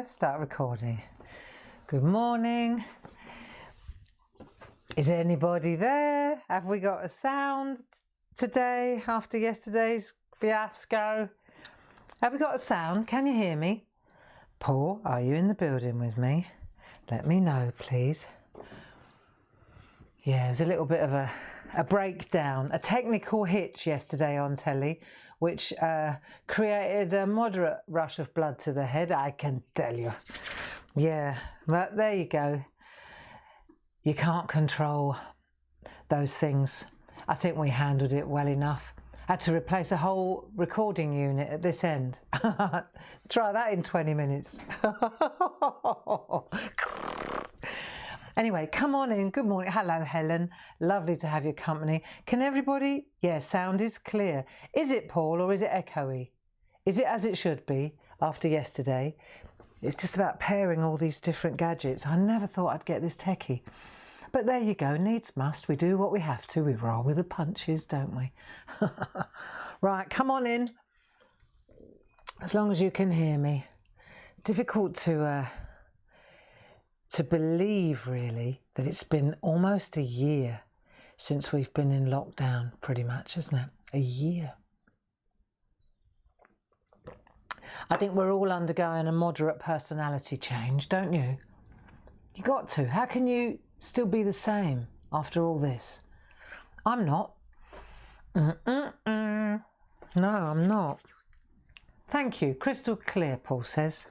5, start recording. Good morning. Is anybody there? Have we got a sound today after yesterday's fiasco? Have we got a sound? Can you hear me? Paul, are you in the building with me? Let me know, please. Yeah, it was a little bit of a breakdown, a technical hitch yesterday on telly, which created a moderate rush of blood to the head, I can tell you. Yeah, but there you go. You can't control those things. I think we handled it well enough. Had to replace a whole recording unit at this end. Try that in 20 minutes. Anyway, come on in. Good morning. Hello, Helen. Lovely to have your company. Can everybody? Yeah, sound is clear. Is it, Paul, or is it echoey? Is it as it should be after yesterday? It's just about pairing all these different gadgets. I never thought I'd get this techie. But there you go. Needs must. We do what we have to. We roll with the punches, don't we? Right, come on in. As long as you can hear me. Difficult to believe, really, that it's been almost a year since we've been in lockdown, pretty much, isn't it? A year. I think we're all undergoing a moderate personality change, don't you? You got to. How can you still be the same after all this? I'm not. No, I'm not. Thank you. Crystal clear, Paul says.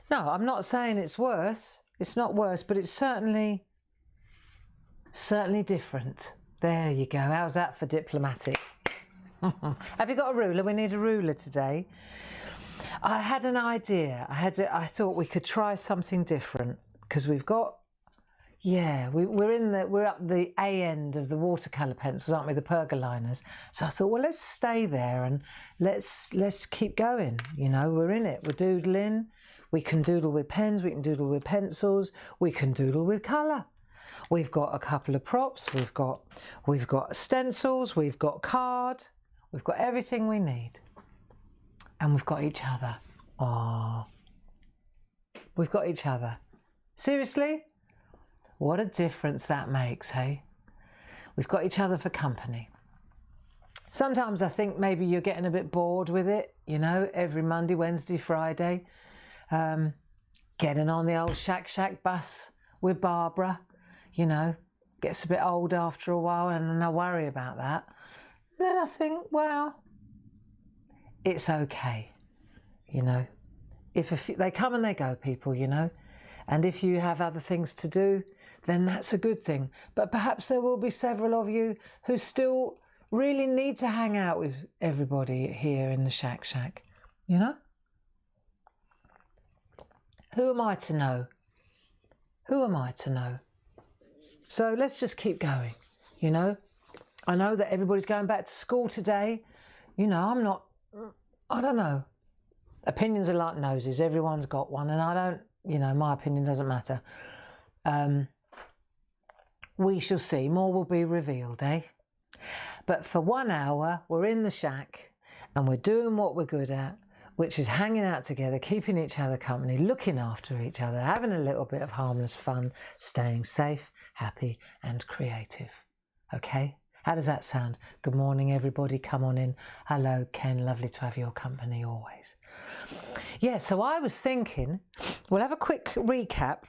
No, I'm not saying it's worse. It's not worse, but it's certainly different. There you go. How's that for diplomatic? Have you got a ruler? We need a ruler today. I had an idea. I thought we could try something different because we've got, we're up the A end of the watercolor pencils, aren't we? The pergoliners. So I thought, well, let's stay there and let's keep going. You know, we're in it. We're doodling. We can doodle with pens, we can doodle with pencils, we can doodle with colour. We've got a couple of props, we've got stencils, we've got card, we've got everything we need. And we've got each other. Oh, we've got each other. Seriously? What a difference that makes, hey? We've got each other for company. Sometimes I think maybe you're getting a bit bored with it, you know, every Monday, Wednesday, Friday. Getting on the old SHAC Shack bus with Barbara, you know, gets a bit old after a while, and then I worry about that. Then I think, well, it's okay, you know. If they come and they go, people, you know, and if you have other things to do, then that's a good thing. But perhaps there will be several of you who still really need to hang out with everybody here in the SHAC Shack, you know. Who am I to know? Who am I to know? So let's just keep going, you know. I know that everybody's going back to school today. You know, I don't know. Opinions are like noses. Everyone's got one, and I don't, you know, my opinion doesn't matter. We shall see. More will be revealed, eh? But for 1 hour, we're in the shack, and we're doing what we're good at, which is hanging out together, keeping each other company, looking after each other, having a little bit of harmless fun, staying safe, happy and creative. Okay? How does that sound? Good morning, everybody. Come on in. Hello, Ken. Lovely to have your company always. Yeah, so I was thinking, we'll have a quick recap.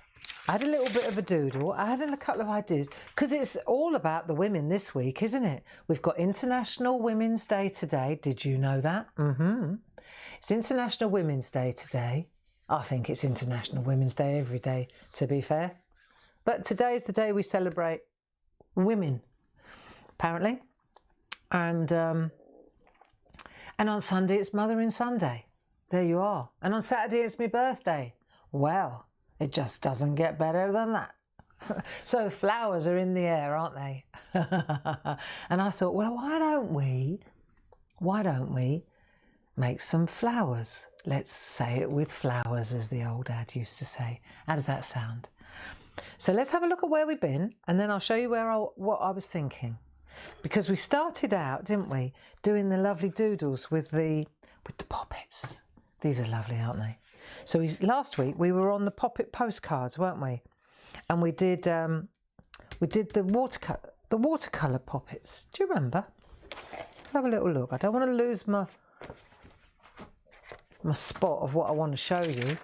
I had a little bit of a doodle. I had a couple of ideas because it's all about the women this week, isn't it? We've got International Women's Day today. Did you know that? It's International Women's Day today. I think it's International Women's Day every day, to be fair. But today's the day we celebrate women, apparently. And on Sunday, it's Mothering Sunday. There you are. And on Saturday, it's my birthday. Well, it just doesn't get better than that. So flowers are in the air, aren't they? And I thought, well, why don't we make some flowers? Let's say it with flowers, as the old dad used to say. How does that sound? So let's have a look at where we've been, and then I'll show you what I was thinking. Because we started out, didn't we, doing the lovely doodles with the poppets. These are lovely, aren't they? So last week we were on the Pop-It postcards, weren't we? And we did the watercolor Pop-Its. Do you remember? Let's have a little look. I don't want to lose my spot of what I want to show you.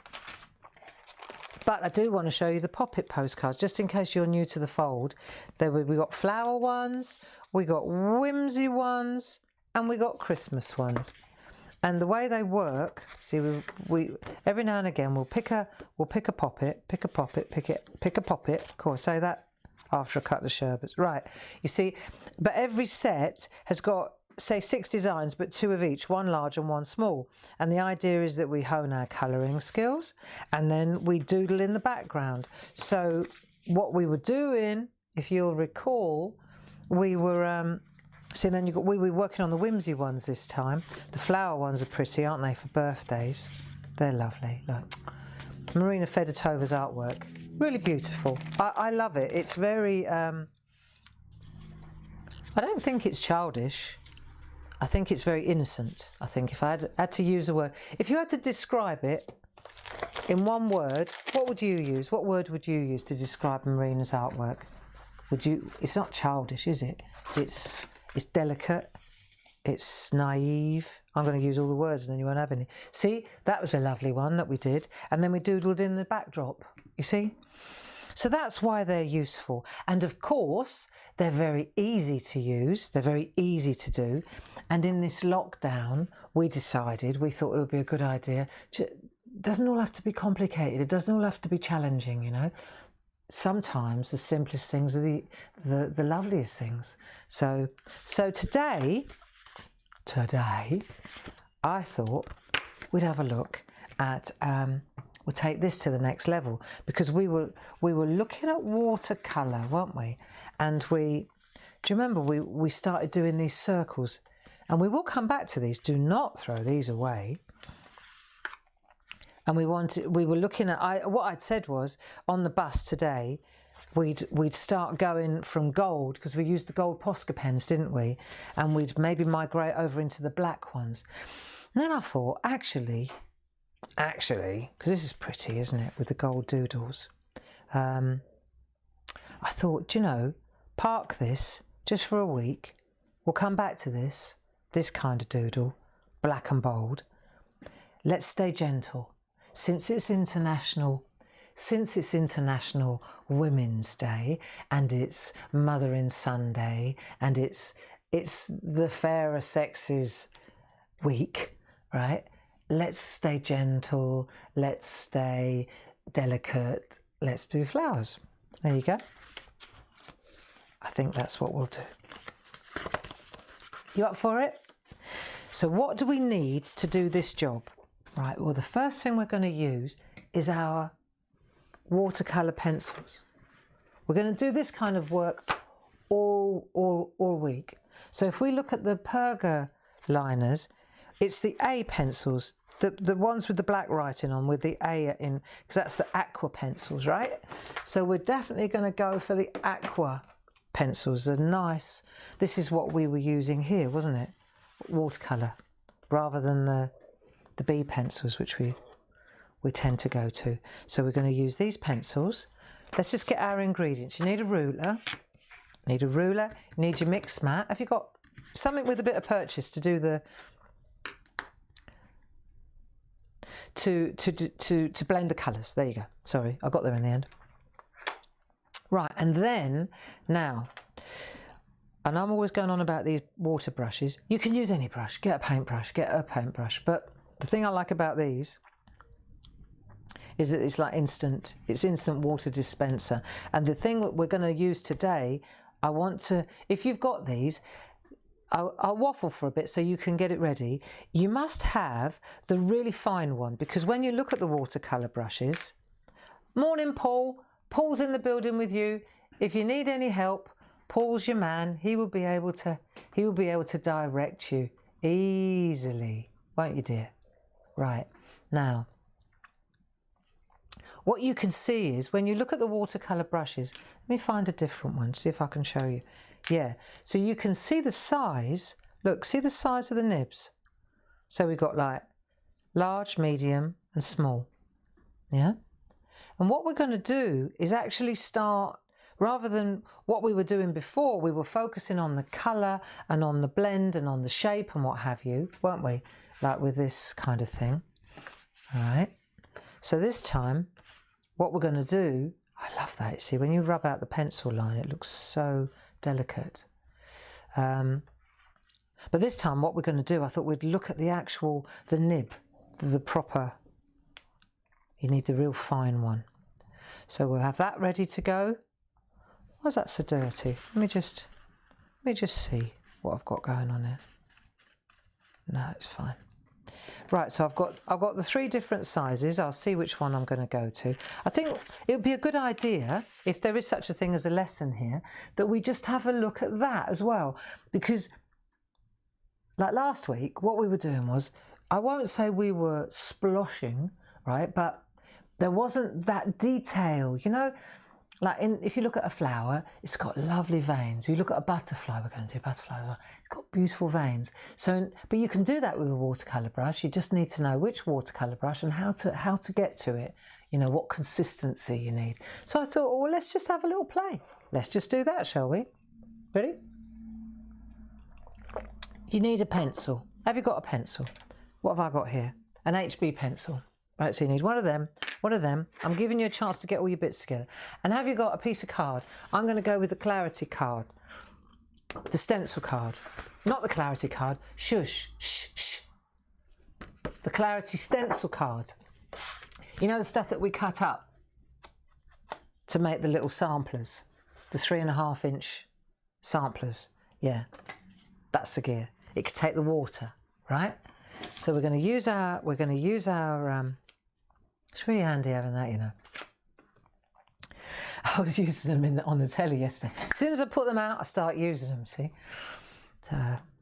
But I do want to show you the Pop-It postcards, just in case you're new to the fold. We got flower ones, we got whimsy ones, and we got Christmas ones. And the way they work, see, we every now and again we'll pick a Pop-It, pick a Pop-It, pick a Pop-It. Of course, say that after a couple of sherbets, right? You see, but every set has got, say, 6 designs, but 2 of each, 1 large and 1 small. And the idea is that we hone our colouring skills, and then we doodle in the background. So what we were doing, if you'll recall, we were see, then we were working on the whimsy ones this time. The flower ones are pretty, aren't they, for birthdays? They're lovely. Look, Marina Fedotova's artwork, really beautiful. I love it. It's very I don't think it's childish. I think it's very innocent. I think if I had to use a word, if you had to describe it in one word, what would you use? What word would you use to describe Marina's artwork? Would you? It's not childish, is it? It's delicate. It's naive. I'm going to use all the words and then you won't have any. See, that was a lovely one that we did. And then we doodled in the backdrop, you see? So that's why they're useful. And of course, they're very easy to use. They're very easy to do. And in this lockdown, we thought it would be a good idea. It doesn't all have to be complicated. It doesn't all have to be challenging, you know. Sometimes the simplest things are the loveliest things. So today, I thought we'd have a look at, we'll take this to the next level, because we were looking at watercolour, weren't we? And do you remember we started doing these circles, and we will come back to these. Do not throw these away. And we were looking at, what I'd said was, on the bus today, we'd start going from gold, because we used the gold Posca pens, didn't we? And we'd maybe migrate over into the black ones. And then I thought, actually, because this is pretty, isn't it, with the gold doodles? I thought, you know, park this just for a week. We'll come back to this kind of doodle, black and bold. Let's stay gentle. Since it's International Women's Day, and it's Mothering Sunday, and it's the Fairer Sexes Week, right? Let's stay gentle, let's stay delicate, let's do flowers. There you go. I think that's what we'll do. You up for it? So what do we need to do this job? Right, well, the first thing we're going to use is our watercolour pencils. We're going to do this kind of work all week. So if we look at the Perga liners, it's the A pencils, the ones with the black writing on with the A in, because that's the aqua pencils, right? So we're definitely going to go for the aqua pencils. They're nice. This is what we were using here, wasn't it? Watercolour, rather than the B pencils, which we tend to go to. So we're going to use these pencils. Let's just get our ingredients. You need a ruler. You need your mix mat. Have you got something with a bit of purchase to do the to blend the colours? There you go. Sorry, I got there in the end. Right, and then now, and I'm always going on about these water brushes. You can use any brush. Get a paintbrush. But the thing I like about these is that it's like instant water dispenser. And the thing that we're going to use today, I want to, if you've got these, I'll waffle for a bit so you can get it ready. You must have the really fine one, because when you look at the watercolour brushes, morning Paul, Paul's in the building with you. If you need any help, Paul's your man. He will be able to direct you easily, won't you, dear? Right, now, what you can see is when you look at the watercolour brushes, let me find a different one, see if I can show you. Yeah, so you can see the size. Look, see the size of the nibs. So we've got like large, medium and small. Yeah? And what we're going to do is actually start, rather than what we were doing before, we were focusing on the colour and on the blend and on the shape and what have you, weren't we? Like with this kind of thing. All right. So this time, what we're going to do, I love that. See, when you rub out the pencil line, it looks so delicate. But this time, what we're going to do, I thought we'd look at the nib, the proper. You need the real fine one. So we'll have that ready to go. Why is that so dirty? Let me just see what I've got going on here. No, it's fine. Right, so I've got the 3 different sizes. I'll see which one I'm going to go to. I think it would be a good idea, if there is such a thing as a lesson here, that we just have a look at that as well. Because like last week, what we were doing was, I won't say we were sploshing, right? But there wasn't that detail, you know? Like if you look at a flower, it's got lovely veins. If you look at a butterfly, we're going to do butterfly as well. It's got beautiful veins. So, but you can do that with a watercolour brush. You just need to know which watercolour brush and how to get to it. You know, what consistency you need. So I thought, well, let's just have a little play. Let's just do that, shall we? Ready? You need a pencil. Have you got a pencil? What have I got here? An HB pencil. Right, so you need one of them. I'm giving you a chance to get all your bits together. And have you got a piece of card? I'm going to go with the clarity card. The stencil card. Not the clarity card. Shush. Shh, shh. The clarity stencil card. You know the stuff that we cut up to make the little samplers? The 3.5 inch samplers. Yeah, that's the gear. It could take the water, right? So we're going to use our, it's really handy having that, you know. I was using them on the telly yesterday. As soon as I put them out, I start using them, see? So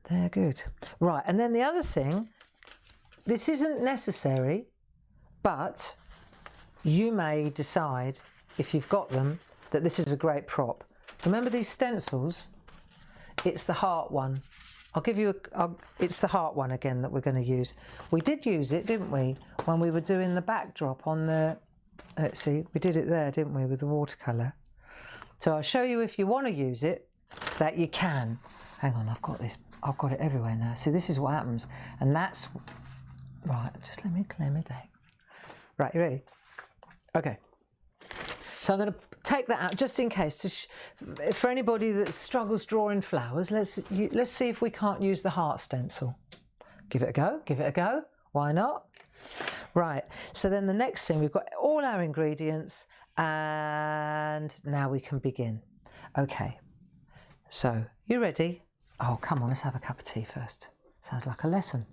they're good. Right, and then the other thing, this isn't necessary, but you may decide, if you've got them, that this is a great prop. Remember these stencils? It's the heart one. I'll give you it's the heart one again that we're going to use. We did use it, didn't we, when we were doing the backdrop on the, let's see, we did it there, didn't we, with the watercolour. So I'll show you, if you want to use it, that you can. Hang on, I've got it everywhere now. See, this is what happens. And that's, right, just let me clear my decks. Right, you ready? Okay. So I'm going to take that out just in case, for anybody that struggles drawing flowers. Let's see if we can't use the heart stencil. Give it a go, give it a go. Why not? Right, so then the next thing, we've got all our ingredients, and now we can begin. Okay, so you ready? Oh, come on, let's have a cup of tea first. Sounds like a lesson.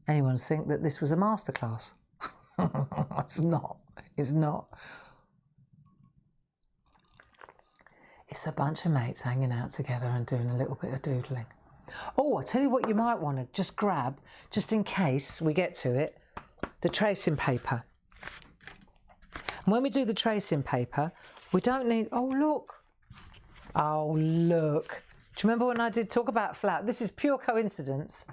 Anyone think that this was a masterclass? It's not, it's not. It's a bunch of mates hanging out together and doing a little bit of doodling. Oh, I'll tell you what you might want to just grab, just in case we get to it, the tracing paper. And when we do the tracing paper, we don't need, oh look. Oh look. Do you remember when I did talk about flower? This is pure coincidence.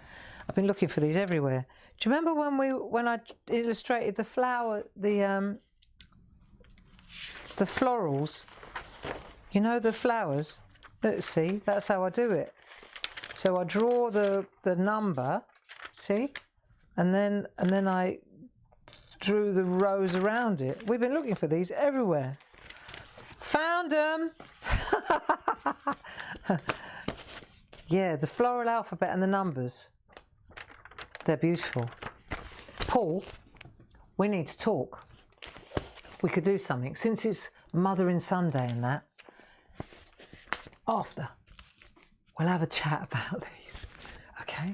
I've been looking for these everywhere. Do you remember when I illustrated the flower, the florals? You know, the flowers? Let's see, that's how I do it. So I draw the number, see? And then I drew the rows around it. We've been looking for these everywhere. Found them! Yeah, the floral alphabet and the numbers. They're beautiful. Paul, we need to talk. We could do something. Since it's Mothering Sunday and that, after, we'll have a chat about these, okay?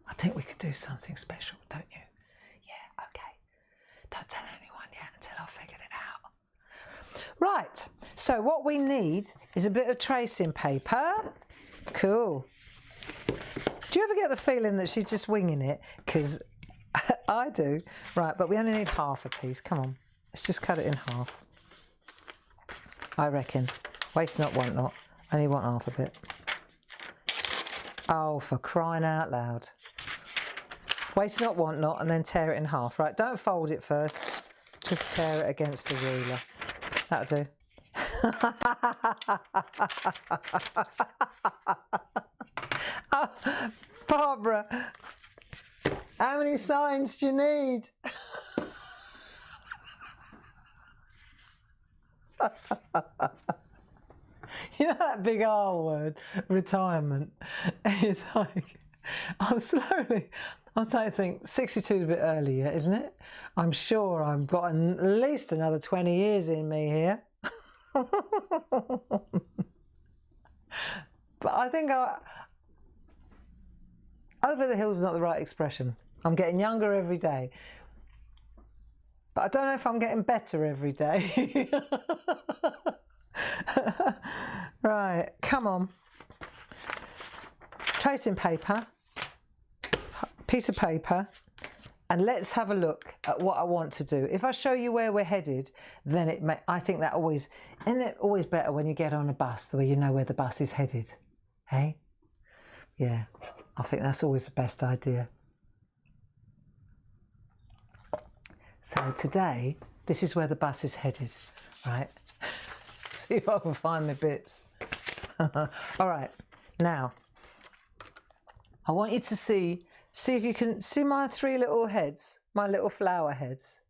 I think we could do something special, don't you? Yeah, okay. Don't tell anyone yet until I've figured it out. Right, so what we need is a bit of tracing paper. Cool. Do you ever get the feeling that she's just winging it? Because I do. Right, but we only need half a piece. Come on, let's just cut it in half. I reckon. Waste not, want not. Only want half a bit. Oh, for crying out loud. Waste not, want not, and then tear it in half. Right, don't fold it first. Just tear it against the ruler. That'll do. Oh, Barbara, how many signs do you need? You know that big R word, retirement? It's like, I'm starting to think 62 is a bit early yet, isn't it? I'm sure I've got at least another 20 years in me here. But I think over the hills is not the right expression. I'm getting younger every day. But I don't know if I'm getting better every day. Right, come on. Tracing paper, piece of paper, and let's have a look at what I want to do. If I show you where we're headed, then I think that always, isn't it always better when you get on a bus, the way you know where the bus is headed? Hey? Yeah, I think that's always the best idea. So today, this is where the bus is headed, right? See if I can find the bits. All right, now, I want you to see if you can see my three little heads, my little flower heads.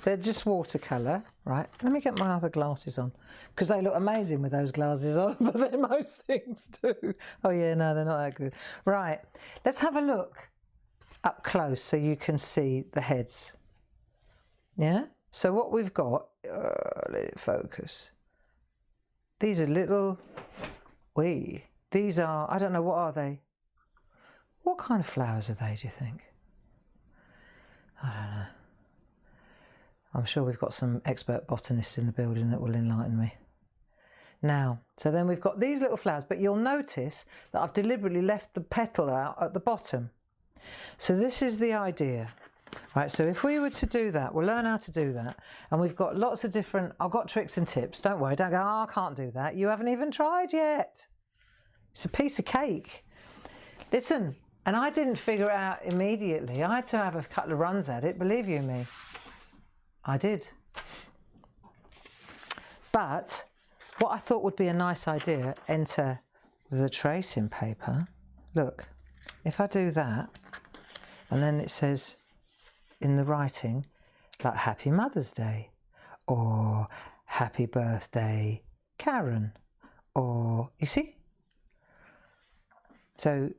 They're just watercolor, right? Let me get my other glasses on, because they look amazing with those glasses on, but they're most things too. Oh yeah, no, they're not that good. Right, let's have a look up close so you can see the heads. Yeah, so what we've got, let it focus. These are little, these are, I don't know, what are they? What kind of flowers are they, do you think? I don't know. I'm sure we've got some expert botanists in the building that will enlighten me. Now, so then we've got these little flowers, but you'll notice that I've deliberately left the petal out at the bottom. So this is the idea, right? So if we were to do that, we'll learn how to do that. And we've got lots of different, I've got tricks and tips. Don't worry, don't go, oh, I can't do that. You haven't even tried yet. It's a piece of cake. Listen, and I didn't figure it out immediately. I had to have a couple of runs at it, believe you me. I did. But what I thought would be a nice idea, enter the tracing paper. Look, if I do that, and then it says in the writing, like Happy Mother's Day, or Happy Birthday, Karen, or, you see? So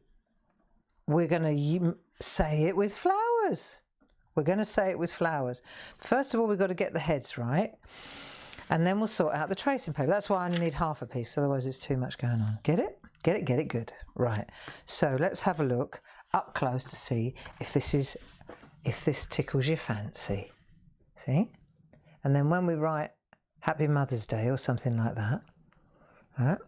we're going to say it with flowers. We're going to say it with flowers. First of all, we've got to get the heads right, and then we'll sort out the tracing paper. That's why I only need half a piece, otherwise it's too much going on. Get it? Get it, get it, good. Right, so let's have a look up close to see if this tickles your fancy. See? And then when we write Happy Mother's Day or something like that,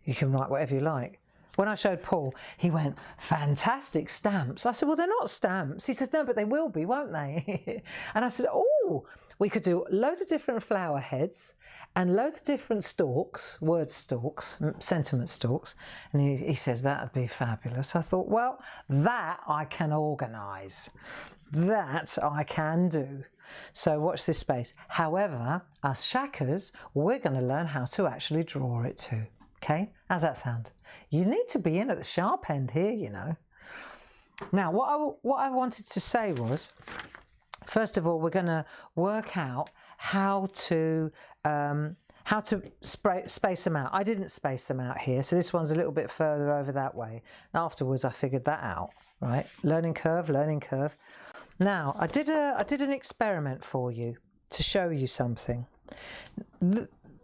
you can write whatever you like. When I showed Paul, he went, fantastic stamps. I said, well, they're not stamps. He says, no, but they will be, won't they? And I said, oh, we could do loads of different flower heads and loads of different stalks, word stalks, sentiment stalks. And he says, that would be fabulous. I thought, well, that I can organise. That I can do. So watch this space. However, us shackers, we're going to learn how to actually draw it too. Okay, how's that sound? You need to be in at the sharp end here, you know. Now, what I wanted to say was, first of all, we're going to work out how to space them out. I didn't space them out here, so this one's a little bit further over that way. Afterwards, I figured that out. Right, learning curve, learning curve. Now, I did an experiment for you to show you something.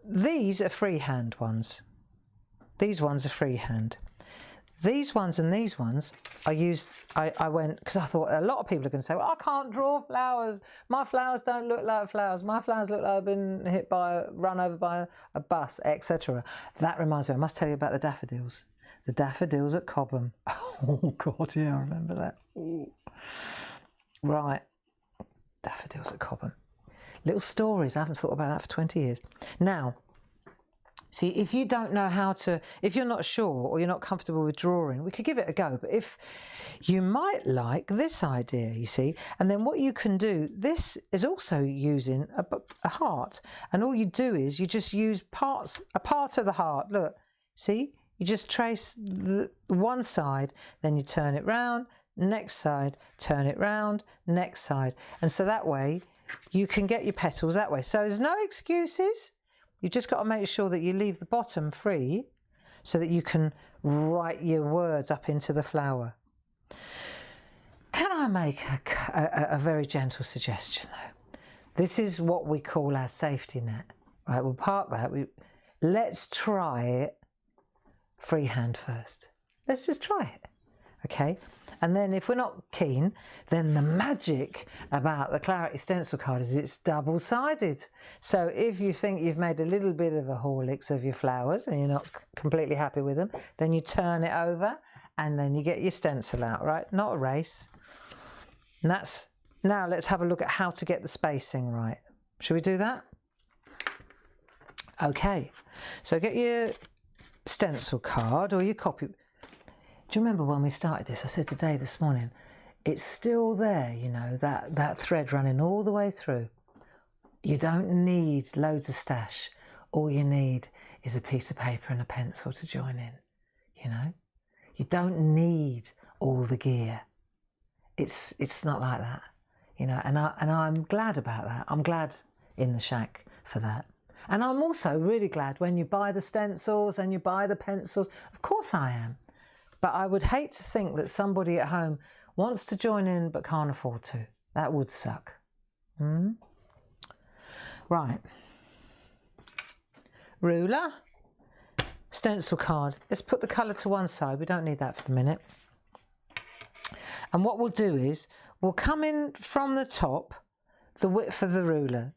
These are freehand ones. These ones are freehand. These ones and these ones I used, I went, because I thought a lot of people are going to say, well, I can't draw flowers. My flowers don't look like flowers. My flowers look like I've been run over by a bus, etc. That reminds me, I must tell you about the daffodils. The daffodils at Cobham. Oh God, yeah, I remember that. Ooh. Right, daffodils at Cobham. Little stories, I haven't thought about that for 20 years. Now, See, if you don't know how to, if you're not sure or you're not comfortable with drawing, we could give it a go. But if you might like this idea, you see, and then what you can do, this is also using a heart. And all you do is you just use a part of the heart. Look, see, you just trace the one side, then you turn it round, next side, turn it round, next side. And so that way you can get your petals that way. So there's no excuses. You've just got to make sure that you leave the bottom free so that you can write your words up into the flower. Can I make a very gentle suggestion though? This is what we call our safety net. Right, we'll park that. Let's try it freehand first. Let's just try it. Okay, and then if we're not keen, then the magic about the Clarity stencil card is it's double-sided. So if you think you've made a little bit of a Horlicks of your flowers and you're not completely happy with them, then you turn it over and then you get your stencil out, right? Not a race. And now let's have a look at how to get the spacing right. Should we do that? Okay, so get your stencil card or your copy. Do you remember when we started this? I said to Dave this morning, it's still there, you know, that thread running all the way through. You don't need loads of stash. All you need is a piece of paper and a pencil to join in, you know. You don't need all the gear. It's not like that, you know, and I'm glad about that. I'm glad in the shack for that. And I'm also really glad when you buy the stencils and you buy the pencils. Of course I am. But I would hate to think that somebody at home wants to join in but can't afford to. That would suck. Right. Ruler. Stencil card. Let's put the colour to one side. We don't need that for the minute. And what we'll do is we'll come in from the top, the width of the ruler.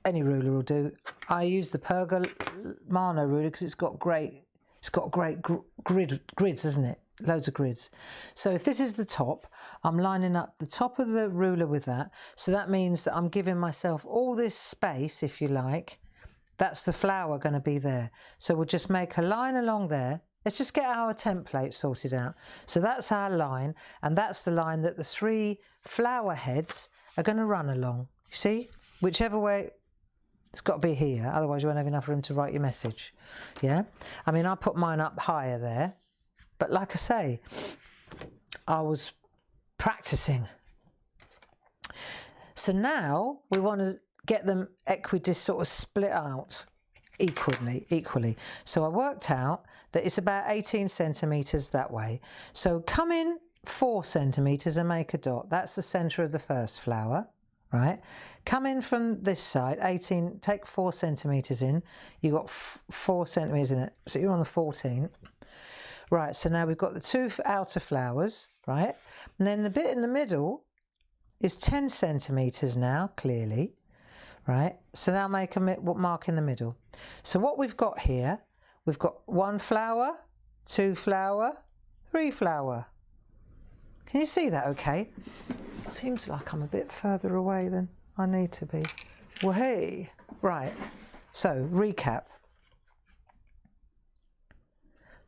Any ruler will do. I use the Pergamano ruler because it's got great grids, isn't it? Loads of grids. So if this is the top, I'm lining up the top of the ruler with that. So that means that I'm giving myself all this space, if you like. That's the flower going to be there. So we'll just make a line along there. Let's just get our template sorted out. So that's our line, and that's the line that the 3 flower heads are going to run along. You see? Whichever way. It's got to be here, otherwise you won't have enough room to write your message. Yeah? I mean, I put mine up higher there, but like I say, I was practicing. So now we want to get them sort of split out equally. So I worked out that it's about 18 centimetres that way. So come in 4 centimetres and make a dot. That's the centre of the first flower. Right, come in from this side, 18, take 4 centimetres in, you've got 4 centimetres in it, so you're on the 14. Right, so now we've got the 2 outer flowers, right, and then the bit in the middle is 10 centimetres now, clearly, right, so now make a mark in the middle. So what we've got here, we've got 1 flower, 2 flower, 3 flower. Can you see that okay? Seems like I'm a bit further away than I need to be. Well, hey, right. So, recap.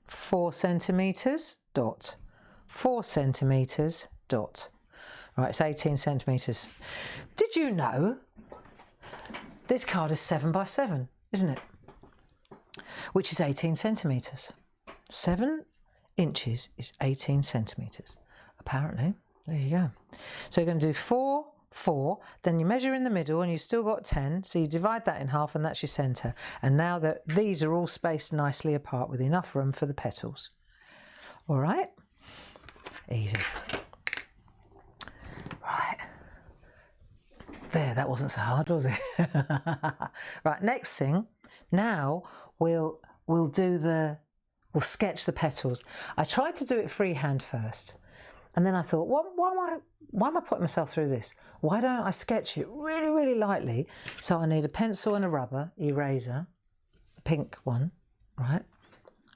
4 centimetres, dot. 4 centimetres, dot. Right, it's 18 centimetres. Did you know this card is 7 by 7, isn't it? Which is 18 centimetres. 7 inches is 18 centimetres. Apparently. There you go. So you're going to do 4, 4, then you measure in the middle and you've still got 10, so you divide that in half and that's your centre. And now that these are all spaced nicely apart with enough room for the petals. All right? Easy. Right. There, that wasn't so hard, was it? Right, next thing, now we'll sketch the petals. I tried to do it freehand first. And then I thought, why am I putting myself through this? Why don't I sketch it really, really lightly? So I need a pencil and a rubber eraser, the pink one, right?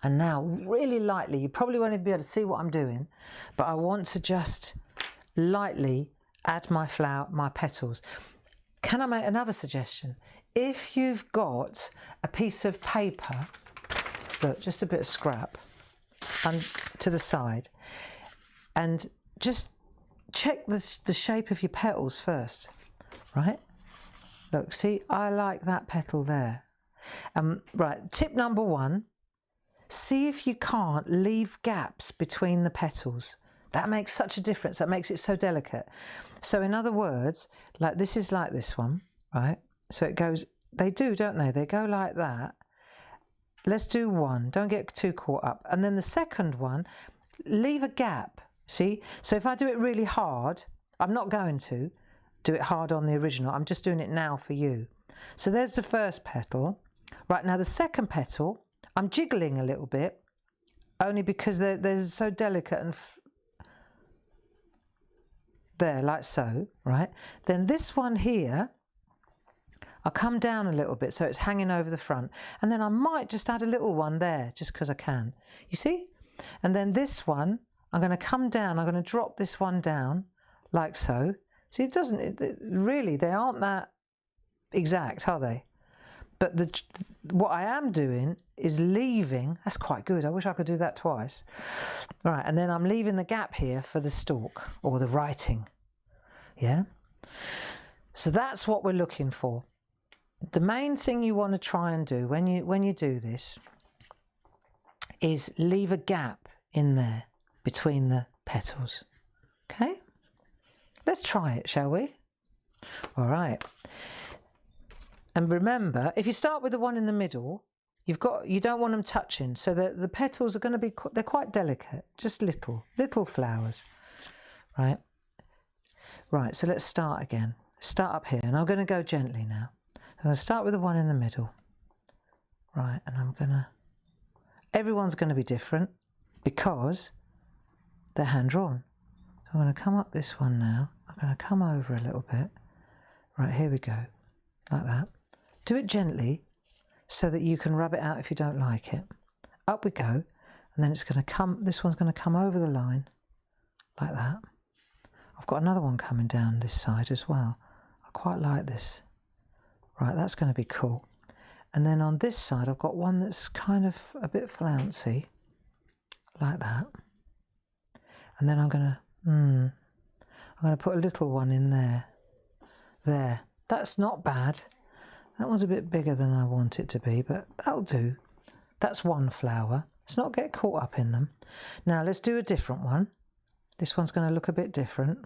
And now really lightly, you probably won't even be able to see what I'm doing, but I want to just lightly add my petals. can I make another suggestion? If you've got a piece of paper, look, just a bit of scrap, and to the side, and just check the shape of your petals first, right? Look, see, I like that petal there. Right, tip number 1, see if you can't leave gaps between the petals. That makes such a difference. That makes it so delicate. So in other words, like this is like this one, right? So it goes, they do, don't they? They go like that. Let's do one. Don't get too caught up. And then the second one, leave a gap. See? So if I do it really hard, I'm not going to do it hard on the original. I'm just doing it now for you. So there's the first petal. Right, now the second petal, I'm jiggling a little bit, only because they're so delicate and there, like so, right? Then this one here, I'll come down a little bit so it's hanging over the front. And then I might just add a little one there, just because I can. You see? And then this one, I'm going to come down, I'm going to drop this one down, like so. See, really, they aren't that exact, are they? But what I am doing is leaving, that's quite good, I wish I could do that twice. All right, and then I'm leaving the gap here for the stalk, or the writing, yeah? So that's what we're looking for. The main thing you want to try and do when you do this is leave a gap in there between the petals, okay? Let's try it, shall we? All right. And remember, if you start with the one in the middle, you don't want them touching, so the petals are going to be, they're quite delicate, just little flowers, right? Right, so let's start again. Start up here, and I'm going to go gently now. I'm going to start with the one in the middle, right? And everyone's going to be different because they're hand drawn. So I'm going to come up this one now. I'm going to come over a little bit. Right, here we go, like that. Do it gently so that you can rub it out if you don't like it. Up we go, and then it's going to come, this one's going to come over the line, like that. I've got another one coming down this side as well. I quite like this. Right, that's going to be cool. And then on this side, I've got one that's kind of a bit flouncy, like that. And then I'm going to put a little one in there. There. That's not bad. That one's a bit bigger than I want it to be, but that'll do. That's one flower. Let's not get caught up in them. Now let's do a different one. This one's going to look a bit different.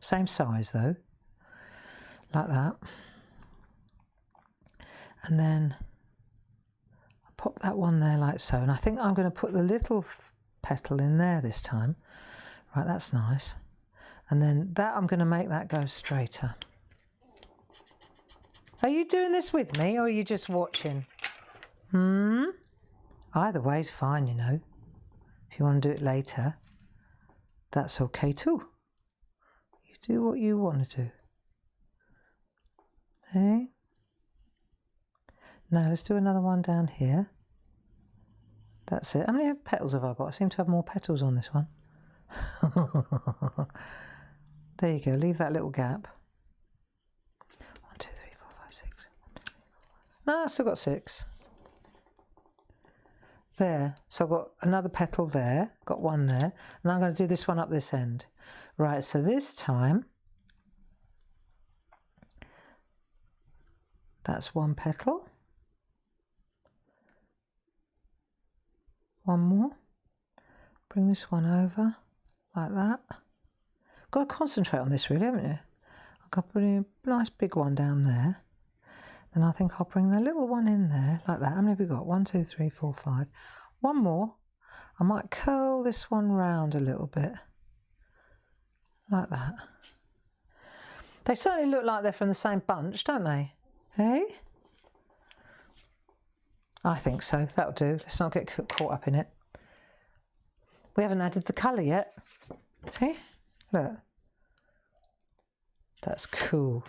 Same size though, like that. And then I'll pop that one there like so. And I think I'm going to put the little petal in there this time. Right, that's nice. And then that, I'm going to make that go straighter. Are you doing this with me, or are you just watching? Either way is fine, you know. If you want to do it later, that's okay too. You do what you want to do. Okay. Now let's do another one down here. That's it. How many petals have I got? I seem to have more petals on this one. There you go. Leave that little gap. 1, 2, 3, 4, 5, 6. No, I've still got 6. There. So I've got another petal there. Got one there. And I'm going to do this one up this end. Right, so this time, that's one petal. One more. Bring this one over like that. Got to concentrate on this really, haven't you? I've got to put a nice big one down there. Then I think I'll bring the little one in there like that. How many have we got? 1, 2, 3, 4, 5. One more. I might curl this one round a little bit. Like that. They certainly look like they're from the same bunch, don't they? Hey? I think so. That'll do. Let's not get caught up in it. We haven't added the colour yet. See? Look. That's cool.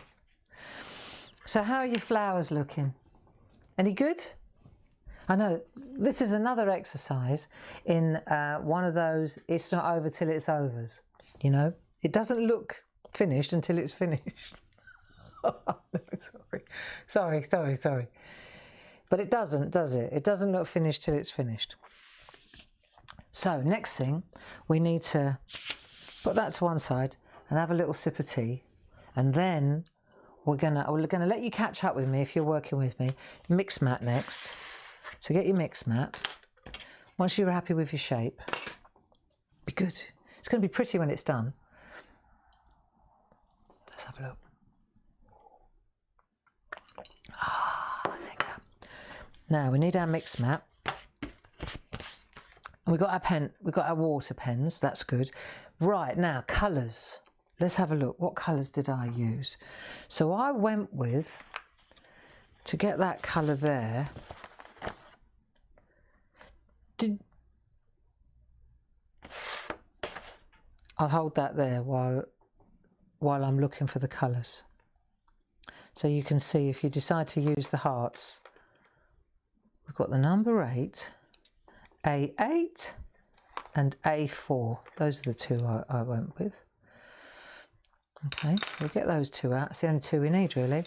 So how are your flowers looking? Any good? I know this is another exercise in one of those, it's not over till it's overs. You know? It doesn't look finished until it's finished. Sorry. But it doesn't, does it? It doesn't look finished till it's finished. So next thing, we need to put that to one side and have a little sip of tea. And then we're gonna let you catch up with me if you're working with me. Mix mat next. So get your mix mat. Once you're happy with your shape, be good. It's going to be pretty when it's done. Let's have a look. Nectar. Now we need our mix mat. We've got our pen. We've got our water pens. That's good. Right, now colours. Let's have a look. What colours did I use? So I went with, to get that colour there, I'll hold that there while I'm looking for the colours. So you can see if you decide to use the hearts, we've got the number 8, A8 and A4. Those are the two I went with. Okay, we'll get those two out. It's the only two we need really.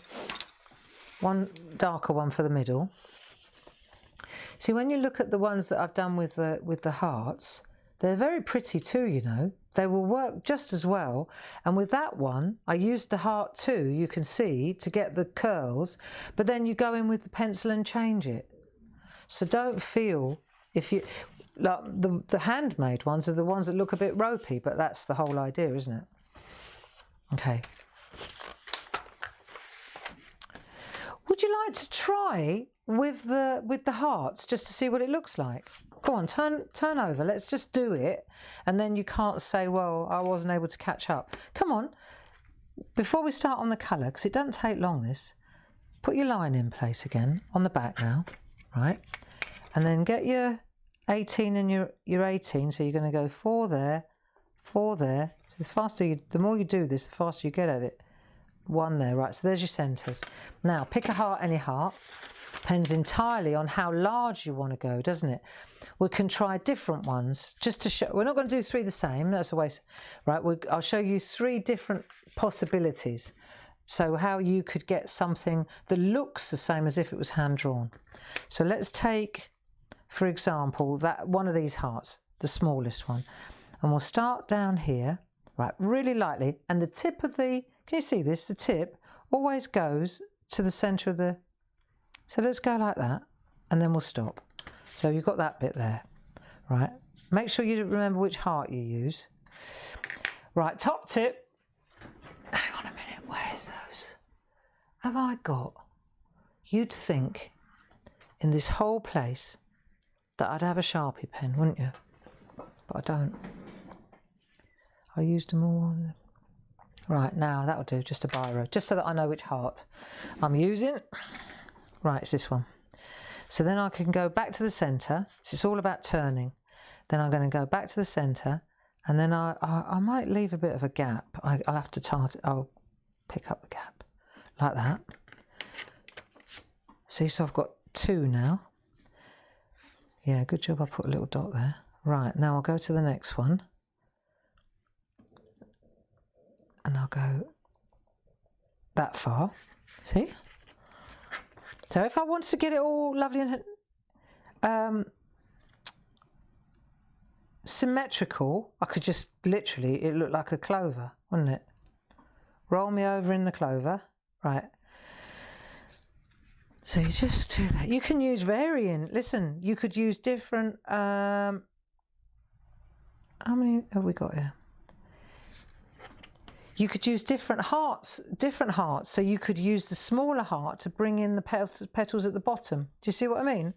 One darker one for the middle. See, when you look at the ones that I've done with the hearts, they're very pretty too, you know. They will work just as well. And with that one, I used the heart too, you can see, to get the curls, but then you go in with the pencil and change it. So don't feel, if you, like the handmade ones are the ones that look a bit ropey, but that's the whole idea, isn't it? Okay. Would you like to try with the hearts just to see what it looks like? Go on, turn over. Let's just do it, and then you can't say, well, I wasn't able to catch up. Come on. Before we start on the colour, because it doesn't take long, this, put your line in place again on the back now, right? And then get your 18 and your 18. So you're going to go 4 there, 4 there. So the faster the more you do this, the faster you get at it. 1 there, right? So there's your centres. Now pick a heart, any heart. Depends entirely on how large you want to go, doesn't it? We can try different ones just to show. We're not going to do 3 the same. That's a waste, right? I'll show you 3 different possibilities. So how you could get something that looks the same as if it was hand drawn. So let's take, for example, that one of these hearts, the smallest one, and we'll start down here, right, really lightly, and the tip of the, can you see this? The tip always goes to the centre of the, so let's go like that, and then we'll stop. So you've got that bit there, right? Make sure you remember which heart you use. Right, top tip. Hang on a minute, where's those? Have I got? You'd think in this whole place that I'd have a Sharpie pen, wouldn't you? But I don't. I used them all on them. Right, now that'll do, just a biro, just so that I know which heart I'm using. Right, it's this one. So then I can go back to the centre. So it's all about turning. Then I'm going to go back to the centre, and then I might leave a bit of a gap. I'll have to I'll pick up the gap like that. See, so I've got 2 now. Yeah, good job I put a little dot there. Right, now I'll go to the next one. And I'll go that far. See? So if I wanted to get it all lovely and symmetrical, I could just literally, it looked like a clover, wouldn't it? Roll me over in the clover, right? So you just do that. You can use varying, listen, you could use different, how many have we got here? You could use different hearts. So you could use the smaller heart to bring in the petals at the bottom. Do you see what I mean?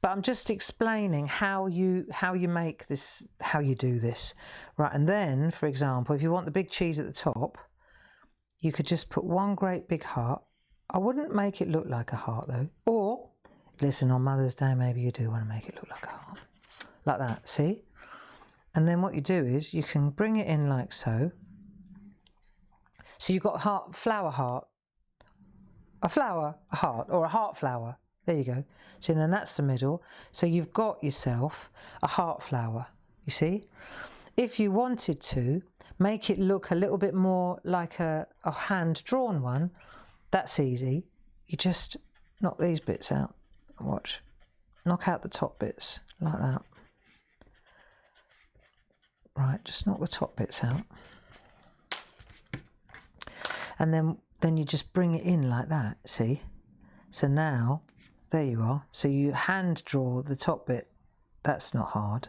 But I'm just explaining how you make this, how you do this. Right, and then, for example, if you want the big cheese at the top, you could just put one great big heart. I wouldn't make it look like a heart though. Or, listen, on Mother's Day, maybe you do want to make it look like a heart. Like that, see? And then what you do is you can bring it in like so. So you've got a heart, flower heart, a heart, or a heart flower. There you go. So then that's the middle. So you've got yourself a heart flower, you see? If you wanted to, make it look a little bit more like a hand-drawn one, that's easy. You just knock these bits out. Watch. Knock out the top bits, like that. Right, just knock the top bits out. And then you just bring it in like that, see? So now, there you are. So you hand draw the top bit. That's not hard.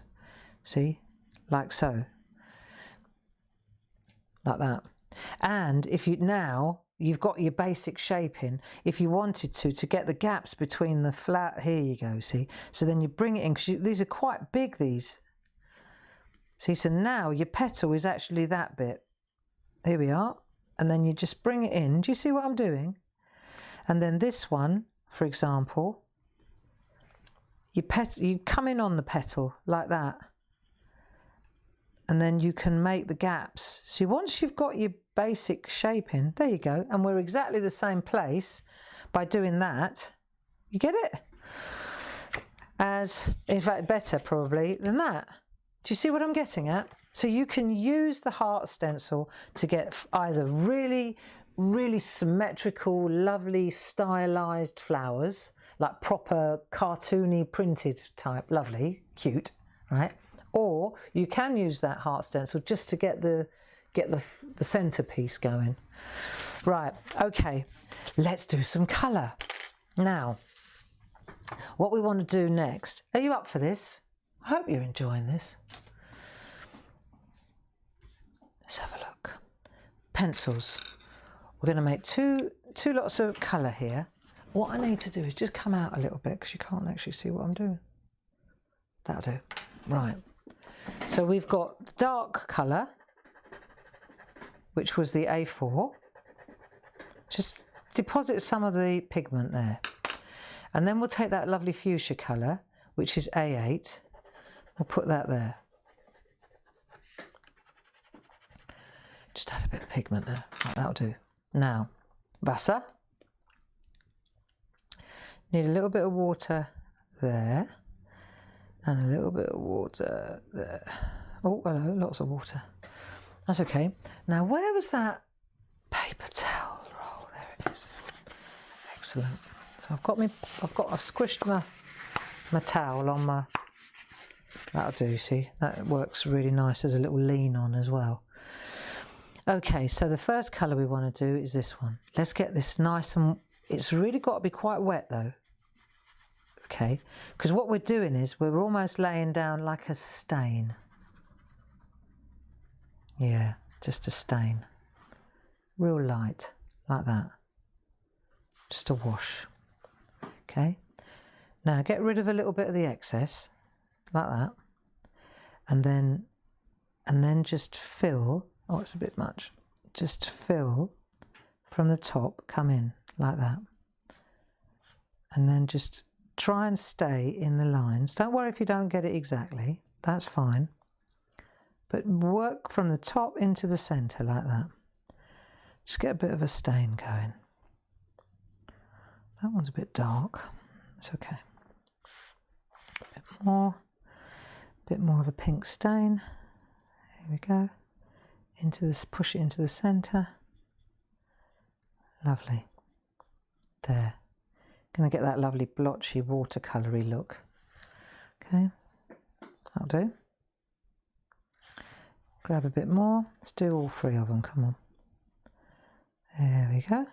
See? Like so. Like that. And if you now, you've got your basic shaping. If you wanted to get the gaps between the flat, here you go, see? So then you bring it in, because these are quite big, these. See, so now your petal is actually that bit. Here we are. And then you just bring it in. Do you see what I'm doing? And then this one, for example, you come in on the petal like that. And then you can make the gaps. See, once you've got your basic shaping, there you go. And we're exactly the same place by doing that. You get it? As, in fact, better probably than that. Do you see what I'm getting at? So you can use the heart stencil to get either really, really symmetrical, lovely, stylized flowers, like proper cartoony printed type, lovely, cute, right? Or you can use that heart stencil just to get the centerpiece going. Right, okay, let's do some colour. Now, what we want to do next, are you up for this? I hope you're enjoying this. Let's have a look. Pencils. We're going to make two lots of colour here. What I need to do is just come out a little bit because you can't actually see what I'm doing. That'll do. Right. So we've got dark colour, which was the A4. Just deposit some of the pigment there. And then we'll take that lovely fuchsia colour, which is A8. We'll put that there. Just add a bit of pigment there. Right, that'll do. Now, Wasser. Need a little bit of water there. And a little bit of water there. Oh, hello, lots of water. That's okay. Now, where was that paper towel roll? There it is. Excellent. So I've squished my towel on my. That'll do. See, that works really nice. There's a little lean on as well. Okay, so the first colour we want to do is this one. Let's get this nice and. It's really got to be quite wet though. Okay, because what we're doing is we're almost laying down like a stain. Yeah, just a stain. Real light, like that. Just a wash. Okay, now get rid of a little bit of the excess, like that. And then just fill, oh it's a bit much. Just fill from the top, come in, like that. And then just try and stay in the lines. Don't worry if you don't get it exactly, that's fine. But work from the top into the centre like that. Just get a bit of a stain going. That one's a bit dark, it's okay. A bit more of a pink stain. Here we go. Into this, push it into the centre. Lovely. There. Going to get that lovely blotchy watercolory look. Okay, that'll do. Grab a bit more. Let's do all three of them, come on. There we go.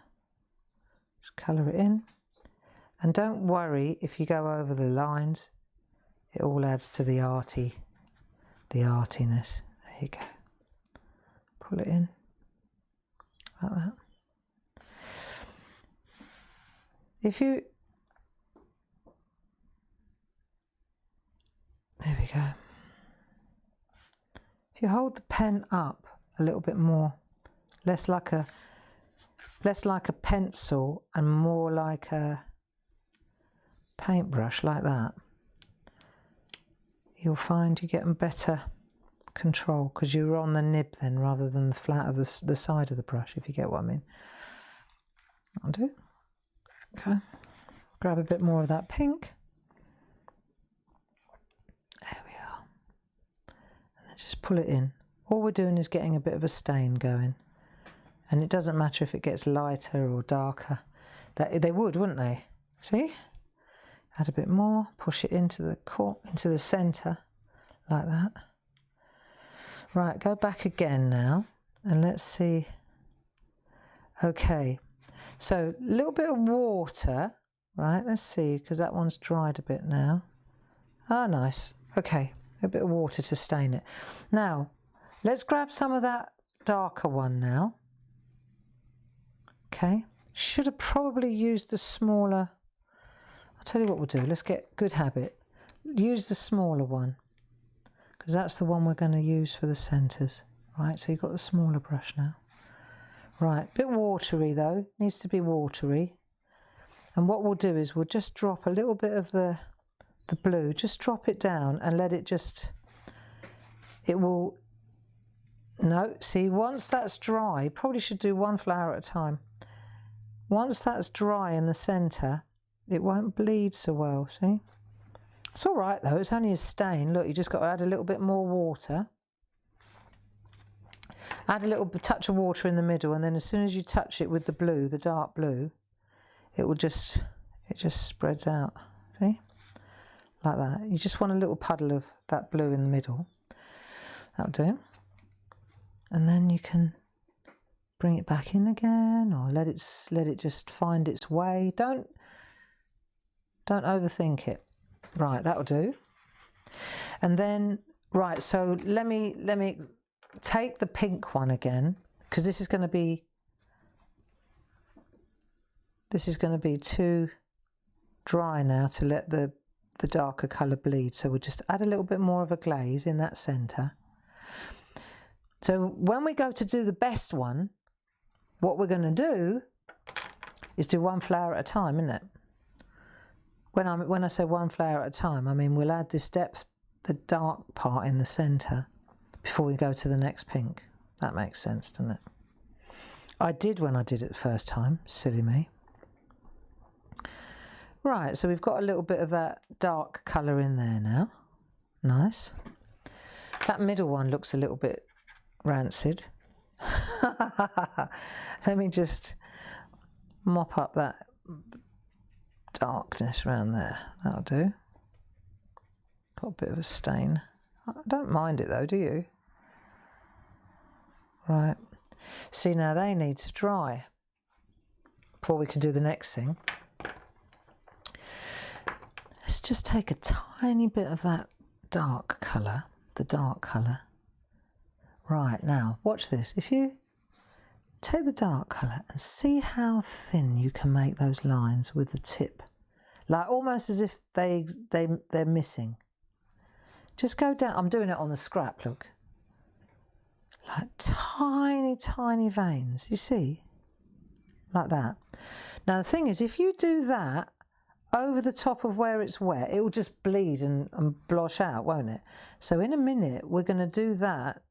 Just colour it in. And don't worry if you go over the lines. It all adds to the artiness. There you go. Pull it in. Like that. There we go. If you hold the pen up a little bit more, less like a pencil and more like a paintbrush, like that, you'll find you're getting better control because you're on the nib then rather than the flat of the side of the brush, if you get what I mean. I'll do. Okay, grab a bit more of that pink. There we are. And then just pull it in. All we're doing is getting a bit of a stain going. And it doesn't matter if it gets lighter or darker. They would, wouldn't they? See? Add a bit more, push it into the centre, like that. Right, go back again now, and let's see. Okay, so a little bit of water, right? Let's see, because that one's dried a bit now. Ah, nice. Okay, a bit of water to stain it. Now, let's grab some of that darker one now. Okay, should have probably used the smaller. I'll tell you what we'll do. Let's get good habit. Use the smaller one, because that's the one we're going to use for the centres. Right, so you've got the smaller brush now. Right, bit watery though, needs to be watery. And what we'll do is we'll just drop a little bit of the blue, just drop it down and let it just, it will, no, see, once that's dry, probably should do one flower at a time. Once that's dry in the centre, it won't bleed so well, see? It's all right though, it's only a stain. Look, you just got to add a little bit more water. Add a little touch of water in the middle, and then as soon as you touch it with the blue, the dark blue, it just spreads out, see? Like that. You just want a little puddle of that blue in the middle. That'll do. And then you can bring it back in again, or let it just find its way. Don't overthink it. Right, that'll do. And then, right, so let me take the pink one again, because this is going to be too dry now to let the darker colour bleed. So we'll just add a little bit more of a glaze in that centre. So when we go to do the best one, what we're going to do is do one flower at a time, isn't it? When I say one flower at a time, I mean we'll add this depth, the dark part in the centre, before we go to the next pink. That makes sense, doesn't it? I did when I did it the first time, silly me. Right, so we've got a little bit of that dark colour in there now. Nice. That middle one looks a little bit rancid. Let me just mop up that darkness around there. That'll do. Got a bit of a stain. I don't mind it though, do you? Right. See, now they need to dry before we can do the next thing. Let's just take a tiny bit of that dark colour, the dark colour. Right, now, watch this. If you take the dark colour and see how thin you can make those lines with the tip, like almost as if they're missing. Just go down. I'm doing it on the scrap, look. Like tiny, tiny veins, you see? Like that. Now the thing is, if you do that over the top of where it's wet, it will just bleed and blosh out, won't it? So in a minute, we're going to do that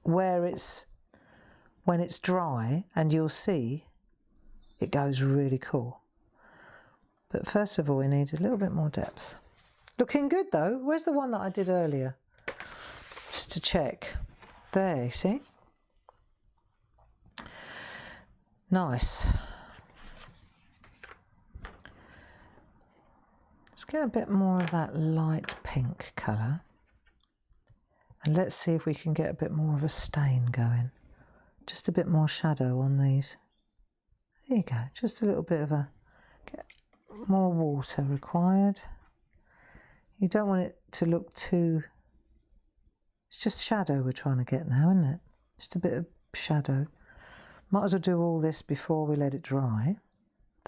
when it's dry, and you'll see it goes really cool. But first of all, we need a little bit more depth. Looking good though. Where's the one that I did earlier? Just to check. There, you see? Nice. Let's get a bit more of that light pink colour. And let's see if we can get a bit more of a stain going. Just a bit more shadow on these. There you go. Just a little bit of get more water required. You don't want it to look too... It's just shadow we're trying to get now, isn't it? Just a bit of shadow. Might as well do all this before we let it dry.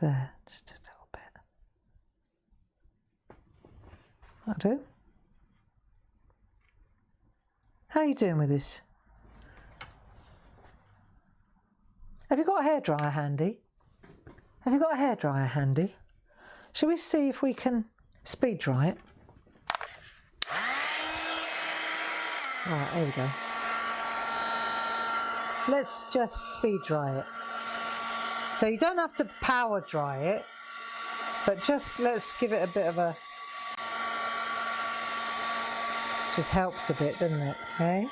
There, just a little bit. That'll do. How are you doing with this? Have you got a hairdryer handy? Have you got a hairdryer handy? Shall we see if we can speed dry it? Right, here we go. Let's just speed dry it. So you don't have to power dry it, but just let's give it a bit of a... Just helps a bit, doesn't it? Okay?